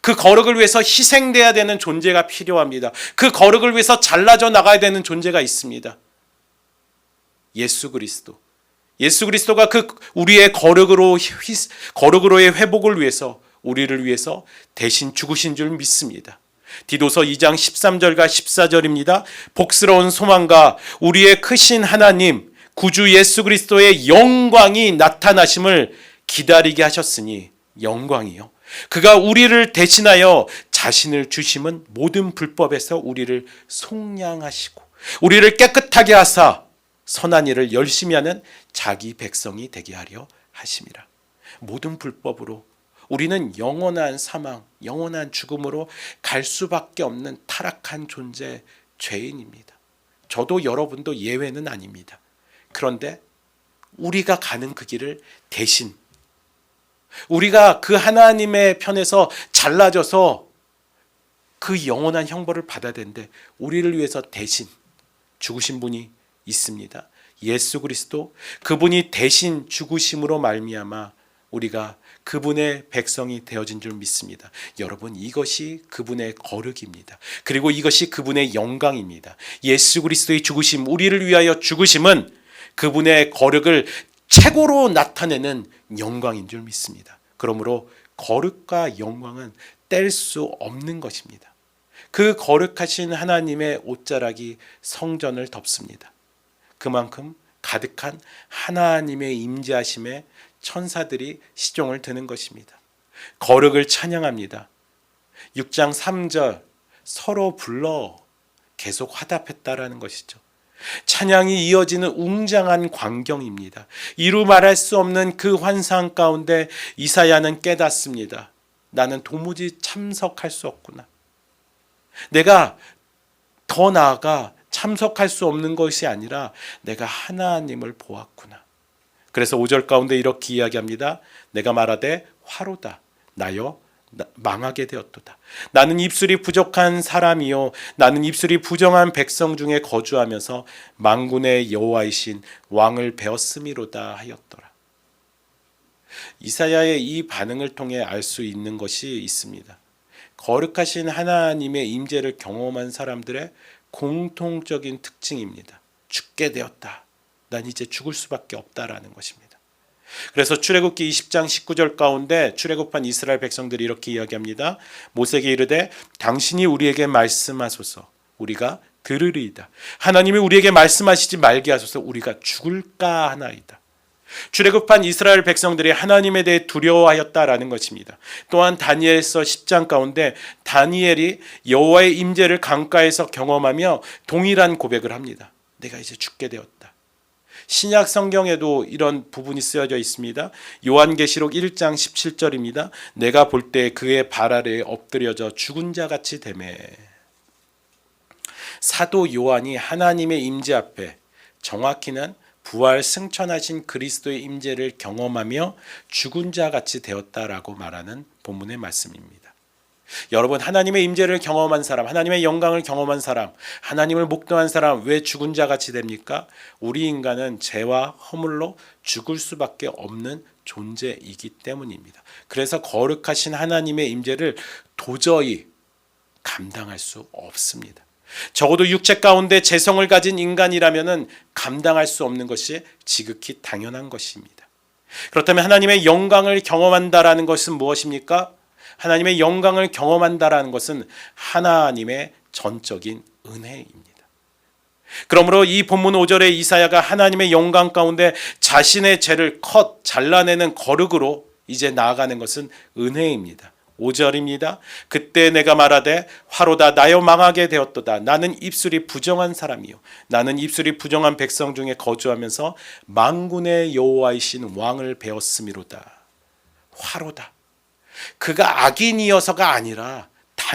그 거룩을 위해서 희생돼야 되는 존재가 필요합니다. 그 거룩을 위해서 잘라져 나가야 되는 존재가 있습니다. 예수 그리스도가 그 우리의 거룩으로의 회복을 위해서 우리를 위해서 대신 죽으신 줄 믿습니다. 디도서 2장 13절과 14절입니다. 복스러운 소망과 우리의 크신 하나님 구주 예수 그리스도의 영광이 나타나심을 기다리게 하셨으니 영광이요. 그가 우리를 대신하여 자신을 주심은 모든 불법에서 우리를 속량하시고 우리를 깨끗하게 하사 선한 일을 열심히 하는 자기 백성이 되게 하려 하심이라. 모든 불법으로 우리는 영원한 사망, 영원한 죽음으로 갈 수밖에 없는 타락한 존재, 죄인입니다. 저도 여러분도 예외는 아닙니다. 그런데 우리가 가는 그 길을 대신 우리가 그 하나님의 편에서 잘라져서 그 영원한 형벌을 받아야 되는데 우리를 위해서 대신 죽으신 분이 있습니다. 예수 그리스도, 그분이 대신 죽으심으로 말미암아 우리가 그분의 백성이 되어진 줄 믿습니다. 여러분, 이것이 그분의 거룩입니다. 그리고 이것이 그분의 영광입니다. 예수 그리스도의 죽으심, 우리를 위하여 죽으심은 그분의 거룩을 최고로 나타내는 영광인 줄 믿습니다. 그러므로 거룩과 영광은 뗄 수 없는 것입니다. 그 거룩하신 하나님의 옷자락이 성전을 덮습니다. 그만큼 가득한 하나님의 임재하심에 천사들이 시종을 드는 것입니다. 거룩을 찬양합니다. 6장 3절 서로 불러 계속 화답했다라는 것이죠. 찬양이 이어지는 웅장한 광경입니다. 이루 말할 수 없는 그 환상 가운데 이사야는 깨닫습니다. 나는 도무지 참석할 수 없구나. 내가 더 나아가 참석할 수 없는 것이 아니라 내가 하나님을 보았구나. 그래서 5절 가운데 이렇게 이야기합니다. 내가 말하되 화로다. 나여 망하게 되었도다. 나는 입술이 부족한 사람이요 나는 입술이 부정한 백성 중에 거주하면서 만군의 여호와이신 왕을 배웠음이로다 하였더라. 이사야의 이 반응을 통해 알 수 있는 것이 있습니다. 거룩하신 하나님의 임재를 경험한 사람들의 공통적인 특징입니다. 죽게 되었다. 난 이제 죽을 수밖에 없다라는 것입니다. 그래서 출애굽기 20장 19절 가운데 출애굽한 이스라엘 백성들이 이렇게 이야기합니다. 모세에게 이르되 당신이 우리에게 말씀하소서. 우리가 들으리이다. 하나님이 우리에게 말씀하시지 말게 하소서. 우리가 죽을까 하나이다. 출애굽한 이스라엘 백성들이 하나님에 대해 두려워하였다라는 것입니다. 또한 다니엘서 10장 가운데 다니엘이 여호와의 임재를 강가에서 경험하며 동일한 고백을 합니다. 내가 이제 죽게 되었다. 신약 성경에도 이런 부분이 쓰여져 있습니다. 요한계시록 1장 17절입니다. 내가 볼 때 그의 발 아래에 엎드려져 죽은 자 같이 되매. 사도 요한이 하나님의 임재 앞에, 정확히는 부활 승천하신 그리스도의 임재를 경험하며 죽은 자 같이 되었다라고 말하는 본문의 말씀입니다. 여러분, 하나님의 임재를 경험한 사람, 하나님의 영광을 경험한 사람, 하나님을 목도한 사람, 왜 죽은 자 같이 됩니까? 우리 인간은 죄와 허물로 죽을 수밖에 없는 존재이기 때문입니다. 그래서 거룩하신 하나님의 임재를 도저히 감당할 수 없습니다. 적어도 육체 가운데 재성을 가진 인간이라면 감당할 수 없는 것이 지극히 당연한 것입니다. 그렇다면 하나님의 영광을 경험한다라는 것은 무엇입니까? 하나님의 영광을 경험한다라는 것은 하나님의 전적인 은혜입니다. 그러므로 이 본문 5절에 이사야가 하나님의 영광 가운데 자신의 죄를 잘라내는 거룩으로 이제 나아가는 것은 은혜입니다. 5절입니다. 그때 내가 말하되 화로다 나여 망하게 되었도다. 나는 입술이 부정한 사람이요 나는 입술이 부정한 백성 중에 거주하면서 만군의 여호와이신 왕을 배웠음이로다. 화로다. 그가 악인이어서가 아니라,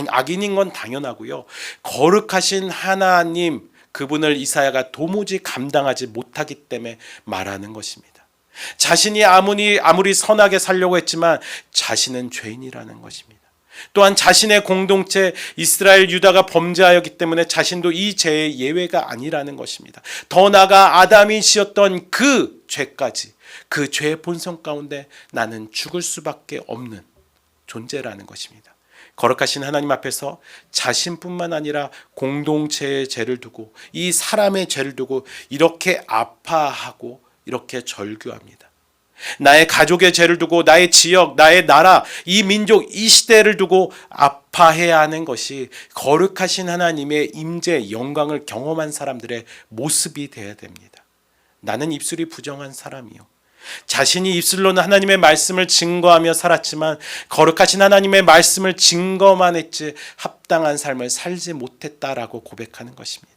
악인인 건 당연하고요, 거룩하신 하나님 그분을 이사야가 도무지 감당하지 못하기 때문에 말하는 것입니다. 자신이 아무리 선하게 살려고 했지만 자신은 죄인이라는 것입니다. 또한 자신의 공동체 이스라엘 유다가 범죄하였기 때문에 자신도 이 죄의 예외가 아니라는 것입니다. 더 나아가 아담이 지었던 그 죄까지, 그 죄의 본성 가운데 나는 죽을 수밖에 없는 존재라는 것입니다. 거룩하신 하나님 앞에서 자신뿐만 아니라 공동체의 죄를 두고, 이 사람의 죄를 두고 이렇게 아파하고 이렇게 절규합니다. 나의 가족의 죄를 두고, 나의 지역, 나의 나라, 이 민족, 이 시대를 두고 아파해야 하는 것이 거룩하신 하나님의 임재, 영광을 경험한 사람들의 모습이 되어야 됩니다. 나는 입술이 부정한 사람이요 자신이 입술로는 하나님의 말씀을 증거하며 살았지만 거룩하신 하나님의 말씀을 증거만 했지 합당한 삶을 살지 못했다라고 고백하는 것입니다.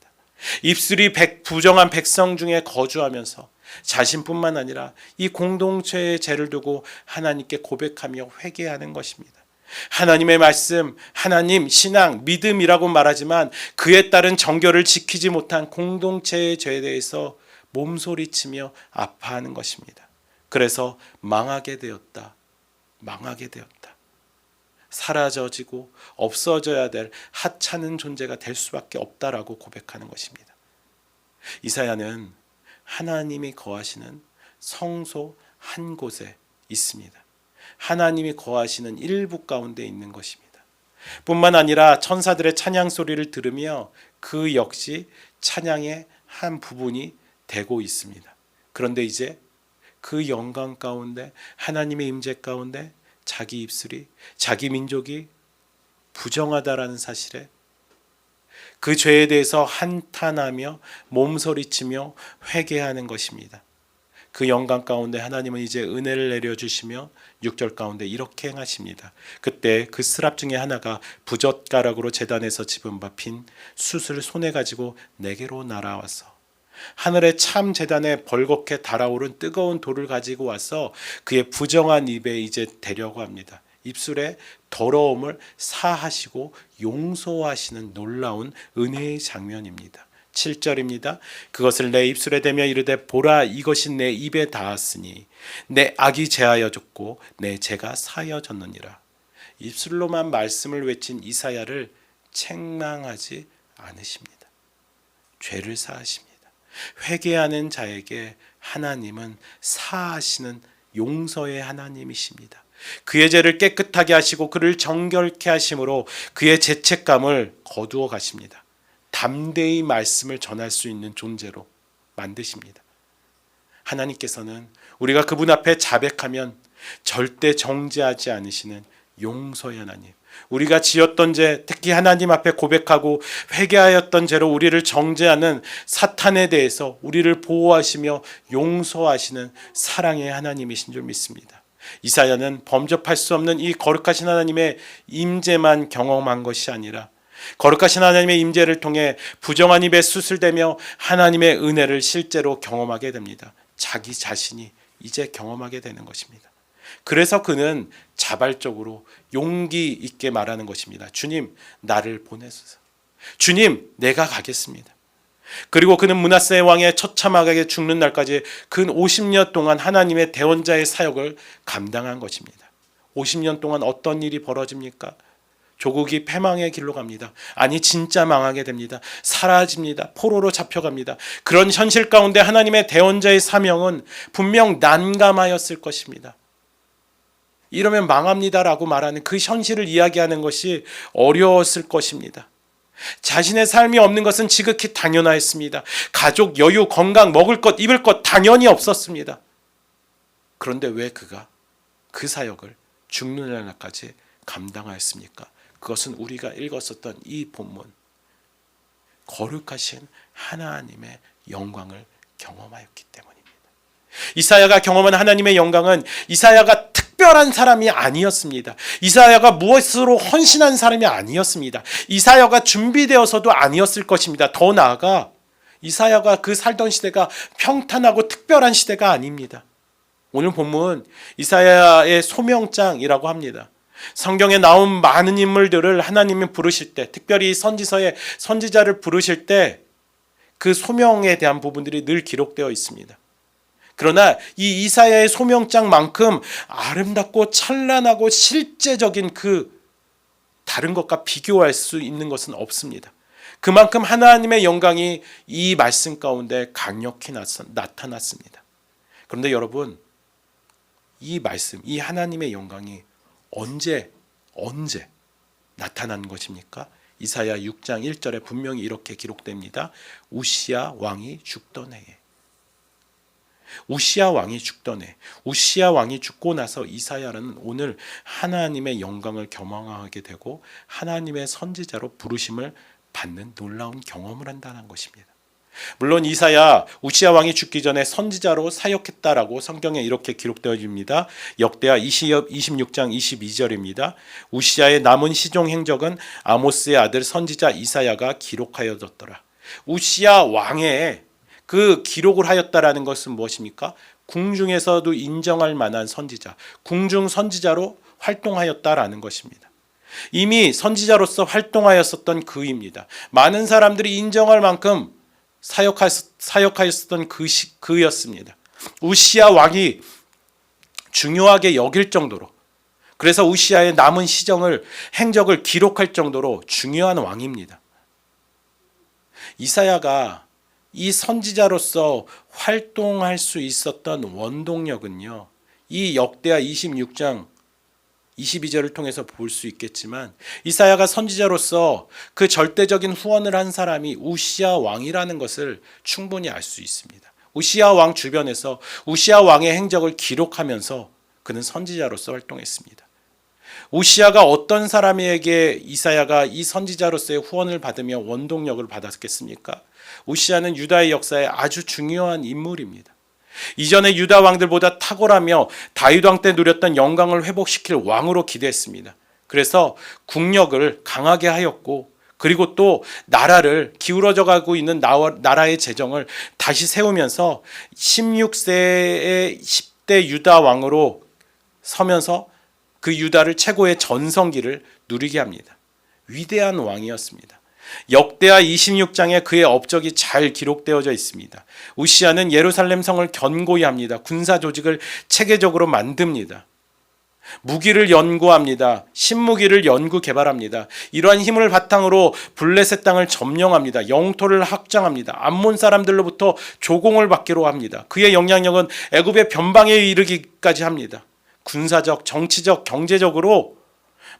입술이 부정한 백성 중에 거주하면서 자신뿐만 아니라 이 공동체의 죄를 두고 하나님께 고백하며 회개하는 것입니다. 하나님의 말씀, 하나님, 신앙, 믿음이라고 말하지만 그에 따른 정결을 지키지 못한 공동체의 죄에 대해서 몸소리치며 아파하는 것입니다. 그래서 망하게 되었다. 사라져지고 없어져야 될 하찮은 존재가 될 수밖에 없다라고 고백하는 것입니다. 이사야는 하나님이 거하시는 성소 한 곳에 있습니다. 하나님이 거하시는 일부 가운데 있는 것입니다. 뿐만 아니라 천사들의 찬양 소리를 들으며 그 역시 찬양의 한 부분이 되고 있습니다. 그런데 이제 그 영광 가운데, 하나님의 임재 가운데 자기 입술이, 자기 민족이 부정하다라는 사실에 그 죄에 대해서 한탄하며 몸서리치며 회개하는 것입니다. 그 영광 가운데 하나님은 이제 은혜를 내려주시며 6절 가운데 이렇게 행하십니다. 그때 그 스랍 중에 하나가 부젓가락으로 제단에서 집은 바 핀 숯을 손에 가지고 내게로 날아와서 하늘의 참 제단에 벌겋게 달아오른 뜨거운 돌을 가지고 와서 그의 부정한 입에 이제 대려고 합니다. 입술에 더러움을 사하시고 용서하시는 놀라운 은혜의 장면입니다. 7절입니다. 그것을 내 입술에 대며 이르되 보라 이것이 내 입에 닿았으니 내 악이 제하여졌고 내 죄가 사하여졌느니라. 입술로만 말씀을 외친 이사야를 책망하지 않으십니다. 죄를 사하십니다. 회개하는 자에게 하나님은 사하시는 용서의 하나님이십니다. 그의 죄를 깨끗하게 하시고 그를 정결케 하심으로 그의 죄책감을 거두어 가십니다. 담대히 말씀을 전할 수 있는 존재로 만드십니다. 하나님께서는 우리가 그분 앞에 자백하면 절대 정죄하지 않으시는 용서의 하나님. 우리가 지었던 죄, 특히 하나님 앞에 고백하고 회개하였던 죄로 우리를 정죄하는 사탄에 대해서 우리를 보호하시며 용서하시는 사랑의 하나님이신 줄 믿습니다. 이사야는 범접할 수 없는 이 거룩하신 하나님의 임재만 경험한 것이 아니라 거룩하신 하나님의 임재를 통해 부정한 입에 수술되며 하나님의 은혜를 실제로 경험하게 됩니다. 자기 자신이 이제 경험하게 되는 것입니다. 그래서 그는 자발적으로 용기 있게 말하는 것입니다. 주님, 나를 보내소서. 주님, 내가 가겠습니다. 그리고 그는 므낫세 왕의 처참하게 죽는 날까지 근 50년 동안 하나님의 대언자의 사역을 감당한 것입니다. 50년 동안 어떤 일이 벌어집니까? 조국이 패망의 길로 갑니다. 아니, 진짜 망하게 됩니다. 사라집니다. 포로로 잡혀갑니다. 그런 현실 가운데 하나님의 대언자의 사명은 분명 난감하였을 것입니다. 이러면 망합니다라고 말하는 그 현실을 이야기하는 것이 어려웠을 것입니다. 자신의 삶이 없는 것은 지극히 당연하였습니다. 가족, 여유, 건강, 먹을 것, 입을 것 당연히 없었습니다. 그런데 왜 그가 그 사역을 죽는 날까지 감당하였습니까? 그것은 우리가 읽었었던 이 본문, 거룩하신 하나님의 영광을 경험하였기 때문입니다. 이사야가 경험한 하나님의 영광은 이사야가 특별한 사람이 아니었습니다. 이사야가 무엇으로 헌신한 사람이 아니었습니다. 이사야가 준비되어서도 아니었을 것입니다. 더 나아가 이사야가 그 살던 시대가 평탄하고 특별한 시대가 아닙니다. 오늘 본문 이사야의 소명장이라고 합니다. 성경에 나온 많은 인물들을 하나님이 부르실 때, 특별히 선지서에 선지자를 부르실 때 그 소명에 대한 부분들이 늘 기록되어 있습니다. 그러나 이 이사야의 소명장만큼 아름답고 찬란하고 실제적인 그 다른 것과 비교할 수 있는 것은 없습니다. 그만큼 하나님의 영광이 이 말씀 가운데 강력히 나타났습니다. 그런데 여러분, 이 말씀, 이 하나님의 영광이 언제 나타난 것입니까? 이사야 6장 1절에 분명히 이렇게 기록됩니다. 우시야 왕이 죽던 해에. 우시야 왕이 죽던 해. 우시야 왕이 죽고 나서 이사야는 오늘 하나님의 영광을 경험하게 되고 하나님의 선지자로 부르심을 받는 놀라운 경험을 한다는 것입니다. 물론 이사야, 우시야 왕이 죽기 전에 선지자로 사역했다라고 성경에 이렇게 기록되어집니다. 역대하 26장 22절입니다. 우시야의 남은 시종 행적은 아모스의 아들 선지자 이사야가 기록하여졌더라. 우시야 왕의 그 기록을 하였다라는 것은 무엇입니까? 궁중에서도 인정할 만한 선지자, 궁중 선지자로 활동하였다라는 것입니다. 이미 선지자로서 활동하였었던 그입니다. 많은 사람들이 인정할 만큼 사역하였었던 그였습니다. 우시야 왕이 중요하게 여길 정도로, 그래서 우시야의 남은 행적을 기록할 정도로 중요한 왕입니다. 이사야가 이 선지자로서 활동할 수 있었던 원동력은요, 이 역대하 26장 22절을 통해서 볼 수 있겠지만 이사야가 선지자로서 그 절대적인 후원을 한 사람이 우시야 왕이라는 것을 충분히 알 수 있습니다. 우시야 왕 주변에서 우시야 왕의 행적을 기록하면서 그는 선지자로서 활동했습니다. 우시야가 어떤 사람에게 이사야가 이 선지자로서의 후원을 받으며 원동력을 받았겠습니까? 우시야는 유다의 역사에 아주 중요한 인물입니다. 이전의 유다 왕들보다 탁월하며 다윗 왕 때 누렸던 영광을 회복시킬 왕으로 기대했습니다. 그래서 국력을 강하게 하였고, 그리고 또 나라를 기울어져 가고 있는 나라의 재정을 다시 세우면서 16세의 10대 유다 왕으로 서면서 그 유다를 최고의 전성기를 누리게 합니다. 위대한 왕이었습니다. 역대하 26장에 그의 업적이 잘 기록되어져 있습니다. 우시야는 예루살렘 성을 견고히 합니다. 군사 조직을 체계적으로 만듭니다. 무기를 연구합니다. 신무기를 개발합니다. 이러한 힘을 바탕으로 블레셋 땅을 점령합니다. 영토를 확장합니다. 암몬 사람들로부터 조공을 받기로 합니다. 그의 영향력은 애굽의 변방에 이르기까지 합니다. 군사적, 정치적, 경제적으로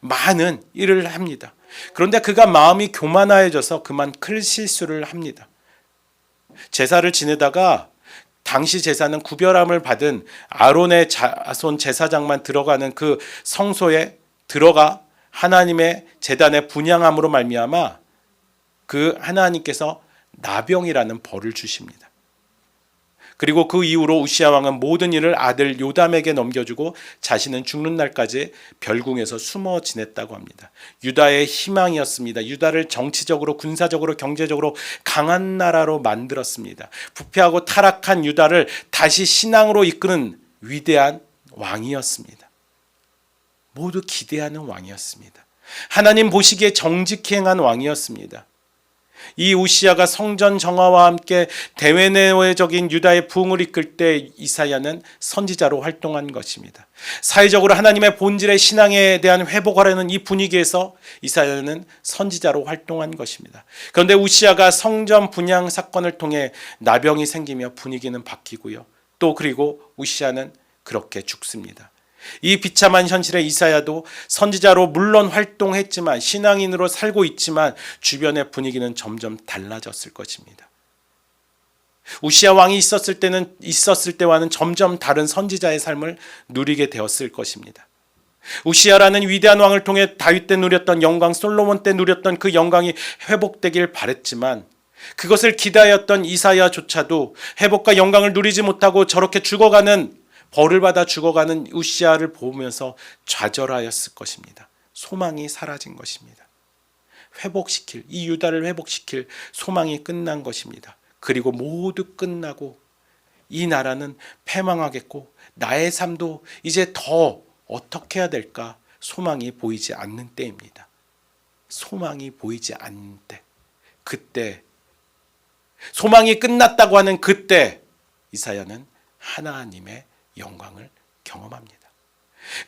많은 일을 합니다. 그런데 그가 마음이 교만하여져서 그만 큰 실수를 합니다. 제사를 지내다가 당시 제사는 구별함을 받은 아론의 자손 제사장만 들어가는 그 성소에 들어가 하나님의 제단에 분향함으로 말미암아 그 하나님께서 나병이라는 벌을 주십니다. 그리고 그 이후로 우시야 왕은 모든 일을 아들 요담에게 넘겨주고 자신은 죽는 날까지 별궁에서 숨어 지냈다고 합니다. 유다의 희망이었습니다. 유다를 정치적으로, 군사적으로, 경제적으로 강한 나라로 만들었습니다. 부패하고 타락한 유다를 다시 신앙으로 이끄는 위대한 왕이었습니다. 모두 기대하는 왕이었습니다. 하나님 보시기에 정직히 행한 왕이었습니다. 이 우시야가 성전 정화와 함께 대외내외적인 유다의 부흥을 이끌 때 이사야는 선지자로 활동한 것입니다. 사회적으로 하나님의 본질의 신앙에 대한 회복하려는 이 분위기에서 이사야는 선지자로 활동한 것입니다. 그런데 우시야가 성전 분향 사건을 통해 나병이 생기며 분위기는 바뀌고요. 또 그리고 우시야는 그렇게 죽습니다. 이 비참한 현실에 이사야도 선지자로 물론 활동했지만 신앙인으로 살고 있지만 주변의 분위기는 점점 달라졌을 것입니다. 우시야 왕이 있었을 때와는 점점 다른 선지자의 삶을 누리게 되었을 것입니다. 우시야라는 위대한 왕을 통해 다윗 때 누렸던 영광, 솔로몬 때 누렸던 그 영광이 회복되길 바랬지만 그것을 기다렸던 이사야조차도 회복과 영광을 누리지 못하고 저렇게 죽어가는, 벌을 받아 죽어가는 우시야를 보면서 좌절하였을 것입니다. 소망이 사라진 것입니다. 이 유다를 회복시킬 소망이 끝난 것입니다. 그리고 모두 끝나고 이 나라는 패망하겠고 나의 삶도 이제 더 어떻게 해야 될까 소망이 보이지 않는 때입니다. 소망이 보이지 않는 때, 그때 소망이 끝났다고 하는 그때 이사야는 하나님의 영광을 경험합니다.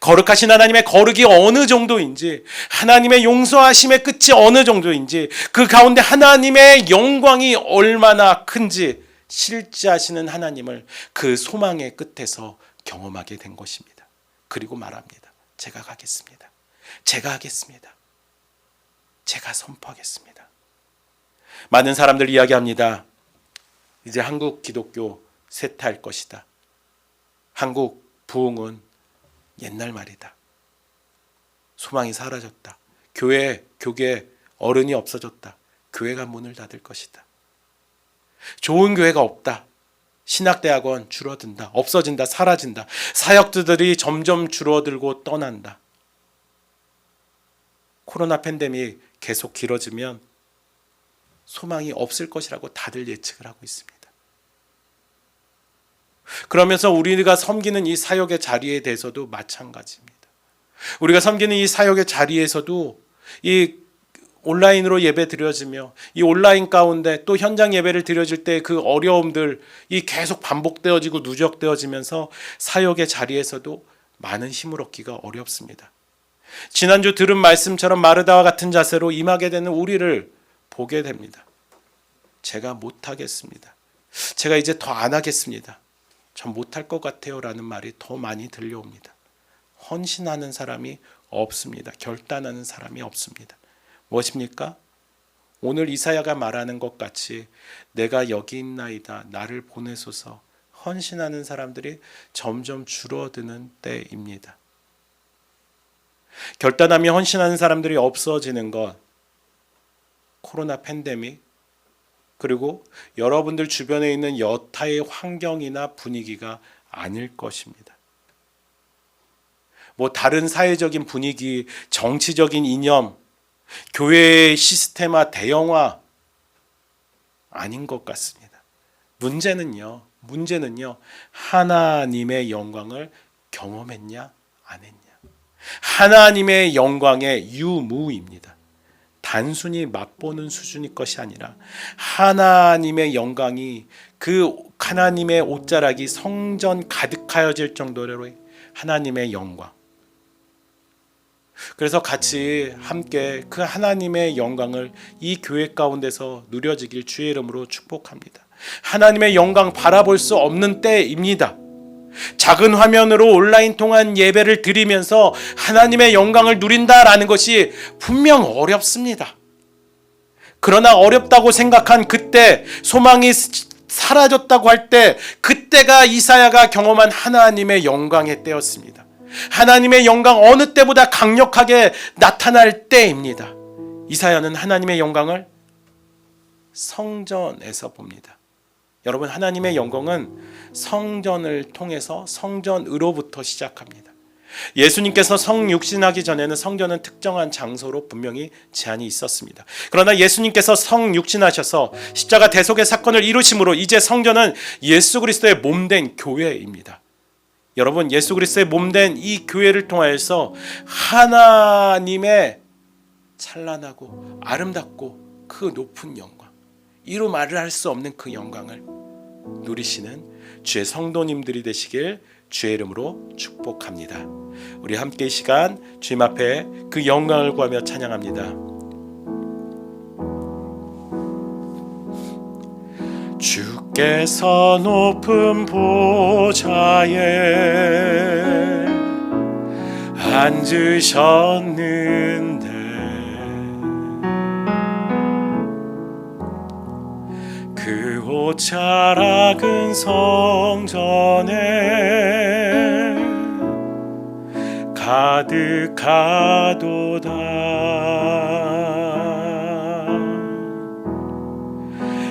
거룩하신 하나님의 거룩이 어느 정도인지, 하나님의 용서하심의 끝이 어느 정도인지, 그 가운데 하나님의 영광이 얼마나 큰지 실제하시는 하나님을 그 소망의 끝에서 경험하게 된 것입니다. 그리고 말합니다. 제가 가겠습니다. 제가 하겠습니다. 제가 선포하겠습니다. 많은 사람들 이야기합니다. 이제 한국 기독교 쇠퇴할 것이다. 한국 부흥은 옛날 말이다. 소망이 사라졌다. 교계 어른이 없어졌다. 교회가 문을 닫을 것이다. 좋은 교회가 없다. 신학대학원 줄어든다. 없어진다. 사라진다. 사역들이 점점 줄어들고 떠난다. 코로나 팬데믹 계속 길어지면 소망이 없을 것이라고 다들 예측을 하고 있습니다. 그러면서 우리가 섬기는 이 사역의 자리에 대해서도 마찬가지입니다. 우리가 섬기는 이 사역의 자리에서도 이 온라인으로 예배 드려지며 이 온라인 가운데 또 현장 예배를 드려질 때 그 어려움들이 계속 반복되어지고 누적되어지면서 사역의 자리에서도 많은 힘을 얻기가 어렵습니다. 지난주 들은 말씀처럼 마르다와 같은 자세로 임하게 되는 우리를 보게 됩니다. 제가 못하겠습니다. 제가 이제 더 안 하겠습니다. 전 못할 것 같아요 라는 말이 더 많이 들려옵니다. 헌신하는 사람이 없습니다. 결단하는 사람이 없습니다. 무엇입니까? 오늘 이사야가 말하는 것 같이 내가 여기 있나이다. 나를 보내소서. 헌신하는 사람들이 점점 줄어드는 때입니다. 결단하며 헌신하는 사람들이 없어지는 것, 코로나 팬데믹, 그리고 여러분들 주변에 있는 여타의 환경이나 분위기가 아닐 것입니다. 다른 사회적인 분위기, 정치적인 이념, 교회의 시스템화, 대형화 아닌 것 같습니다. 문제는요. 하나님의 영광을 경험했냐, 안 했냐. 하나님의 영광의 유무입니다. 단순히 맛보는 수준의 것이 아니라 하나님의 영광이 그 하나님의 옷자락이 성전 가득하여질 정도로 하나님의 영광. 그래서 같이 함께 그 하나님의 영광을 이 교회 가운데서 누려지길 주의 이름으로 축복합니다. 하나님의 영광 바라볼 수 없는 때입니다. 작은 화면으로 온라인 통한 예배를 드리면서 하나님의 영광을 누린다라는 것이 분명 어렵습니다. 그러나 어렵다고 생각한 그때, 소망이 사라졌다고 할 때, 그때가 이사야가 경험한 하나님의 영광의 때였습니다. 하나님의 영광 어느 때보다 강력하게 나타날 때입니다. 이사야는 하나님의 영광을 성전에서 봅니다. 여러분, 하나님의 영광은 성전을 통해서 성전으로부터 시작합니다. 예수님께서 성육신하기 전에는 성전은 특정한 장소로 분명히 제한이 있었습니다. 그러나 예수님께서 성육신하셔서 십자가 대속의 사건을 이루심으로 이제 성전은 예수 그리스도의 몸된 교회입니다. 여러분, 예수 그리스도의 몸된 이 교회를 통하여서 하나님의 찬란하고 아름답고 그 높은 영광, 이루 말을 할 수 없는 그 영광을 누리시는 주의 성도님들이 되시길 주의 이름으로 축복합니다. 우리 함께 이 시간 주님 앞에 그 영광을 구하며 찬양합니다. 주께서 높은 보좌에 앉으셨는데 그 옷자락은 성전에 가득하도다.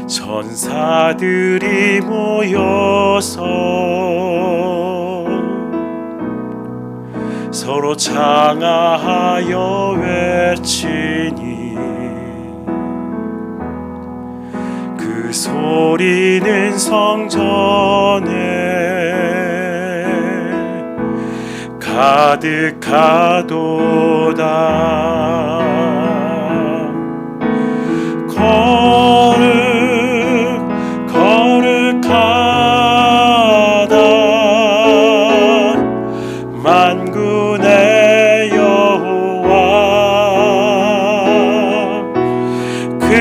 천사들이 모여서 서로 장하하여 외치니 그 소리는 성전에 가득하도다. 거룩하다 만군의 여호와, 그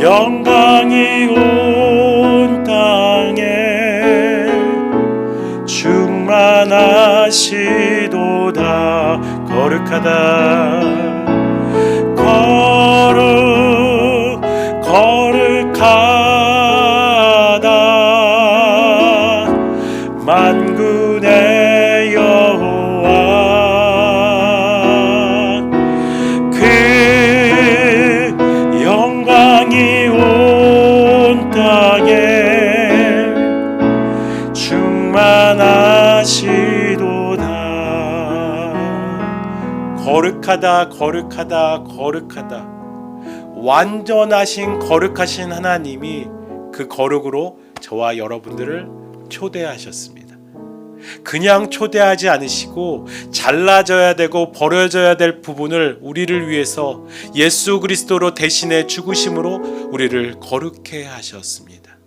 영광이 온 땅에 충만하시도다. 거룩하다 만군의 여호와, 그 영광이 온 땅에 충만하시도다. 거룩하다, 거룩하다, 거룩하다. 완전하신 거룩하신 하나님이 그 거룩으로 저와 여러분들을 초대하셨습니다. 그냥 초대하지 않으시고 잘라져야 되고 버려져야 될 부분을 우리를 위해서 예수 그리스도로 대신해 죽으심으로 우리를 거룩해 하셨습니다.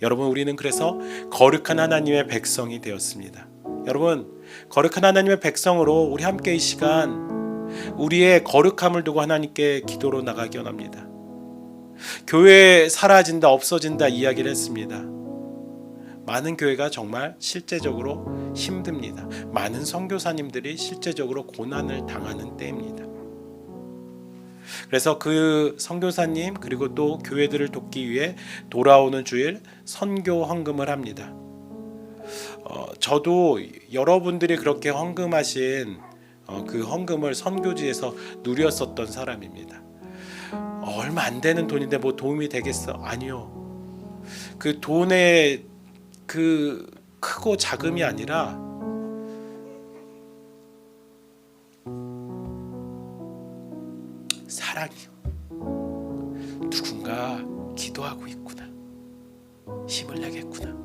여러분, 우리는 그래서 거룩한 하나님의 백성이 되었습니다. 여러분, 거룩한 하나님의 백성으로 우리 함께 이 시간 우리의 거룩함을 두고 하나님께 기도로 나가기 원합니다. 교회 사라진다, 없어진다 이야기를 했습니다. 많은 교회가 정말 실제적으로 힘듭니다. 많은 선교사님들이 실제적으로 고난을 당하는 때입니다. 그래서 그 선교사님 그리고 또 교회들을 돕기 위해 돌아오는 주일 선교 헌금을 합니다. 저도 여러분들이 그렇게 헌금하신 그 헌금을 선교지에서 누렸었던 사람입니다. 얼마 안 되는 돈인데 뭐 도움이 되겠어? 아니요. 그 돈의 그 크고 작음이 아니라 사랑이요. 누군가 기도하고 있구나. 힘을 내겠구나.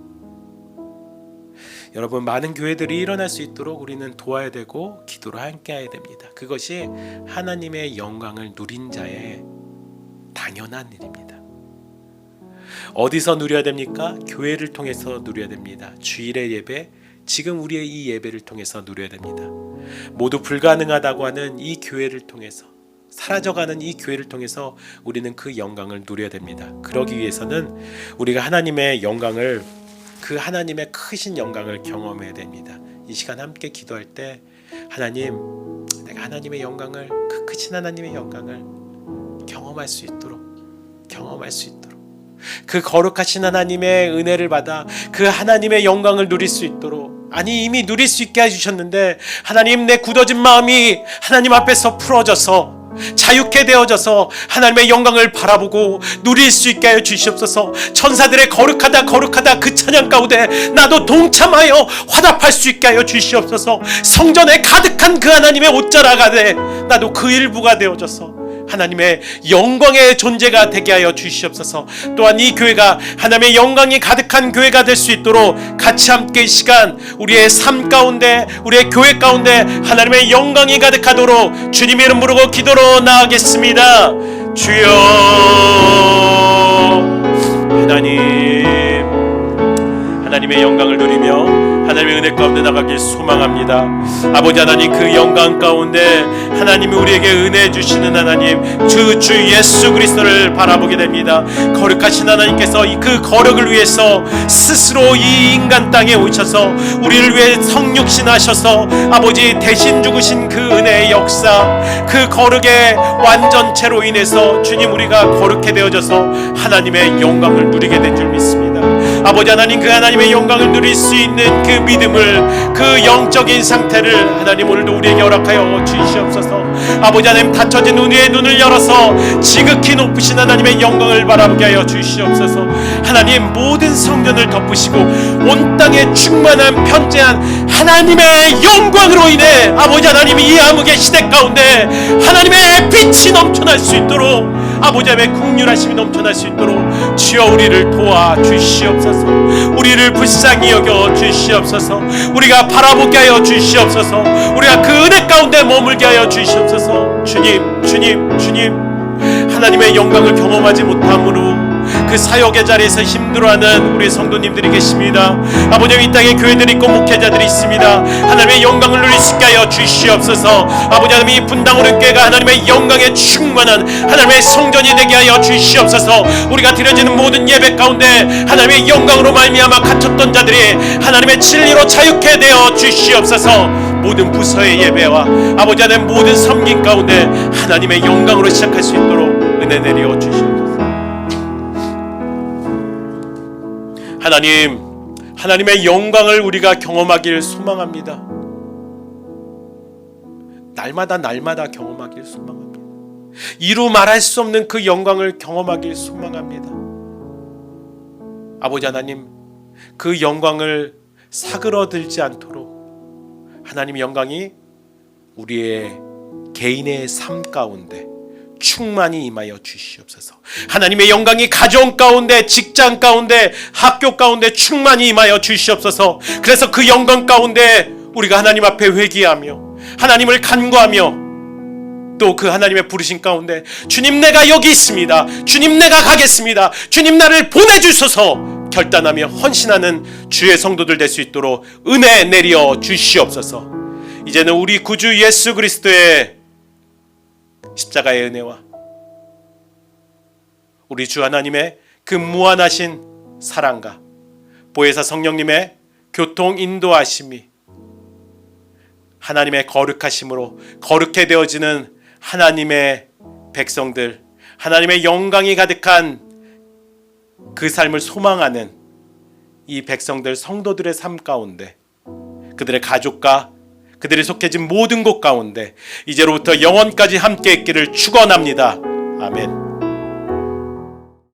여러분, 많은 교회들이 일어날 수 있도록 우리는 도와야 되고 기도로 함께 해야 됩니다. 그것이 하나님의 영광을 누린 자의 당연한 일입니다. 어디서 누려야 됩니까? 교회를 통해서 누려야 됩니다. 주일의 예배, 지금 우리의 이 예배를 통해서 누려야 됩니다. 모두 불가능하다고 하는 이 교회를 통해서, 사라져가는 이 교회를 통해서 우리는 그 영광을 누려야 됩니다. 그러기 위해서는 우리가 하나님의 영광을, 그 하나님의 크신 영광을 경험해야 됩니다. 이 시간 함께 기도할 때 하나님, 내가 하나님의 영광을, 그 크신 하나님의 영광을 경험할 수 있도록 그 거룩하신 하나님의 은혜를 받아 그 하나님의 영광을 누릴 수 있도록 아니 이미 누릴 수 있게 해주셨는데 하나님, 내 굳어진 마음이 하나님 앞에서 풀어져서 자유케 되어져서 하나님의 영광을 바라보고 누릴 수 있게 하여 주시옵소서. 천사들의 거룩하다 거룩하다 그 찬양 가운데 나도 동참하여 화답할 수 있게 하여 주시옵소서. 성전에 가득한 그 하나님의 옷자락 안에 나도 그 일부가 되어져서 하나님의 영광의 존재가 되게 하여 주시옵소서. 또한 이 교회가 하나님의 영광이 가득한 교회가 될 수 있도록 같이 함께 이 시간 우리의 삶 가운데, 우리의 교회 가운데 하나님의 영광이 가득하도록 주님의 이름 부르고 기도로 나아가겠습니다. 주여 하나님의 영광을 누리며 하나님의 은혜 가운데 나가길 소망합니다. 아버지 하나님, 그 영광 가운데 하나님이 우리에게 은혜 주시는 하나님 주 예수 그리스도를 바라보게 됩니다. 거룩하신 하나님께서 그 거룩을 위해서 스스로 이 인간 땅에 오셔서 우리를 위해 성육신하셔서 아버지 대신 죽으신 그 은혜의 역사, 그 거룩의 완전체로 인해서 주님 우리가 거룩해 되어져서 하나님의 영광을 누리게 된 줄 믿습니다. 아버지 하나님, 그 하나님의 영광을 누릴 수 있는 그 믿음을, 그 영적인 상태를 하나님 오늘도 우리에게 허락하여 주시옵소서. 아버지 하나님, 닫혀진 우리의 눈을 열어서 지극히 높으신 하나님의 영광을 바라보게 하여 주시옵소서. 하나님, 모든 성전을 덮으시고 온 땅에 충만한 편재한 하나님의 영광으로 인해 아버지 하나님, 이 암흑의 시대 가운데 하나님의 빛이 넘쳐날 수 있도록, 아버지 하나님의 긍휼하심이 넘쳐날 수 있도록 주여 우리를 도와 주시옵소서. 우리를 불쌍히 여겨 주시옵소서. 우리가 바라보게 하여 주시옵소서. 우리가 그 은혜 가운데 머물게 하여 주시옵소서. 주님 하나님의 영광을 경험하지 못함으로 그 사역의 자리에서 힘들어하는 우리 성도님들이 계십니다. 아버지, 이 땅에 교회들이 있고 목회자들이 있습니다. 하나님의 영광을 누릴 수 있게 하여 주시옵소서. 아버지 하나님, 이 분당오른 교회가 하나님의 영광에 충만한 하나님의 성전이 되게 하여 주시옵소서. 우리가 드려지는 모든 예배 가운데 하나님의 영광으로 말미암아 갇혔던 자들이 하나님의 진리로 자유케 되어 주시옵소서. 모든 부서의 예배와 아버지 하나님 모든 섬김 가운데 하나님의 영광으로 시작할 수 있도록 은혜 내려 주시옵소서. 하나님의 영광을 우리가 경험하기를 소망합니다. 날마다 경험하기를 소망합니다. 이루 말할 수 없는 그 영광을 경험하기를 소망합니다. 아버지 하나님, 그 영광을 사그러들지 않도록 하나님 영광이 우리의 개인의 삶 가운데 충만히 임하여 주시옵소서. 하나님의 영광이 가정 가운데, 직장 가운데, 학교 가운데 충만히 임하여 주시옵소서. 그래서 그 영광 가운데 우리가 하나님 앞에 회개하며 하나님을 간구하며 또 그 하나님의 부르신 가운데 주님, 내가 여기 있습니다. 주님, 내가 가겠습니다. 주님, 나를 보내주소서 결단하며 헌신하는 주의 성도들 될 수 있도록 은혜 내려 주시옵소서. 이제는 우리 구주 예수 그리스도의 십자가의 은혜와 우리 주 하나님의 그 무한하신 사랑과 보혜사 성령님의 교통 인도하심이 하나님의 거룩하심으로 거룩해 되어지는 하나님의 백성들, 하나님의 영광이 가득한 그 삶을 소망하는 이 백성들, 성도들의 삶 가운데, 그들의 가족과 그들이 속해진 모든 곳 가운데 이제로부터 영원까지 함께 있기를 축원합니다. 아멘.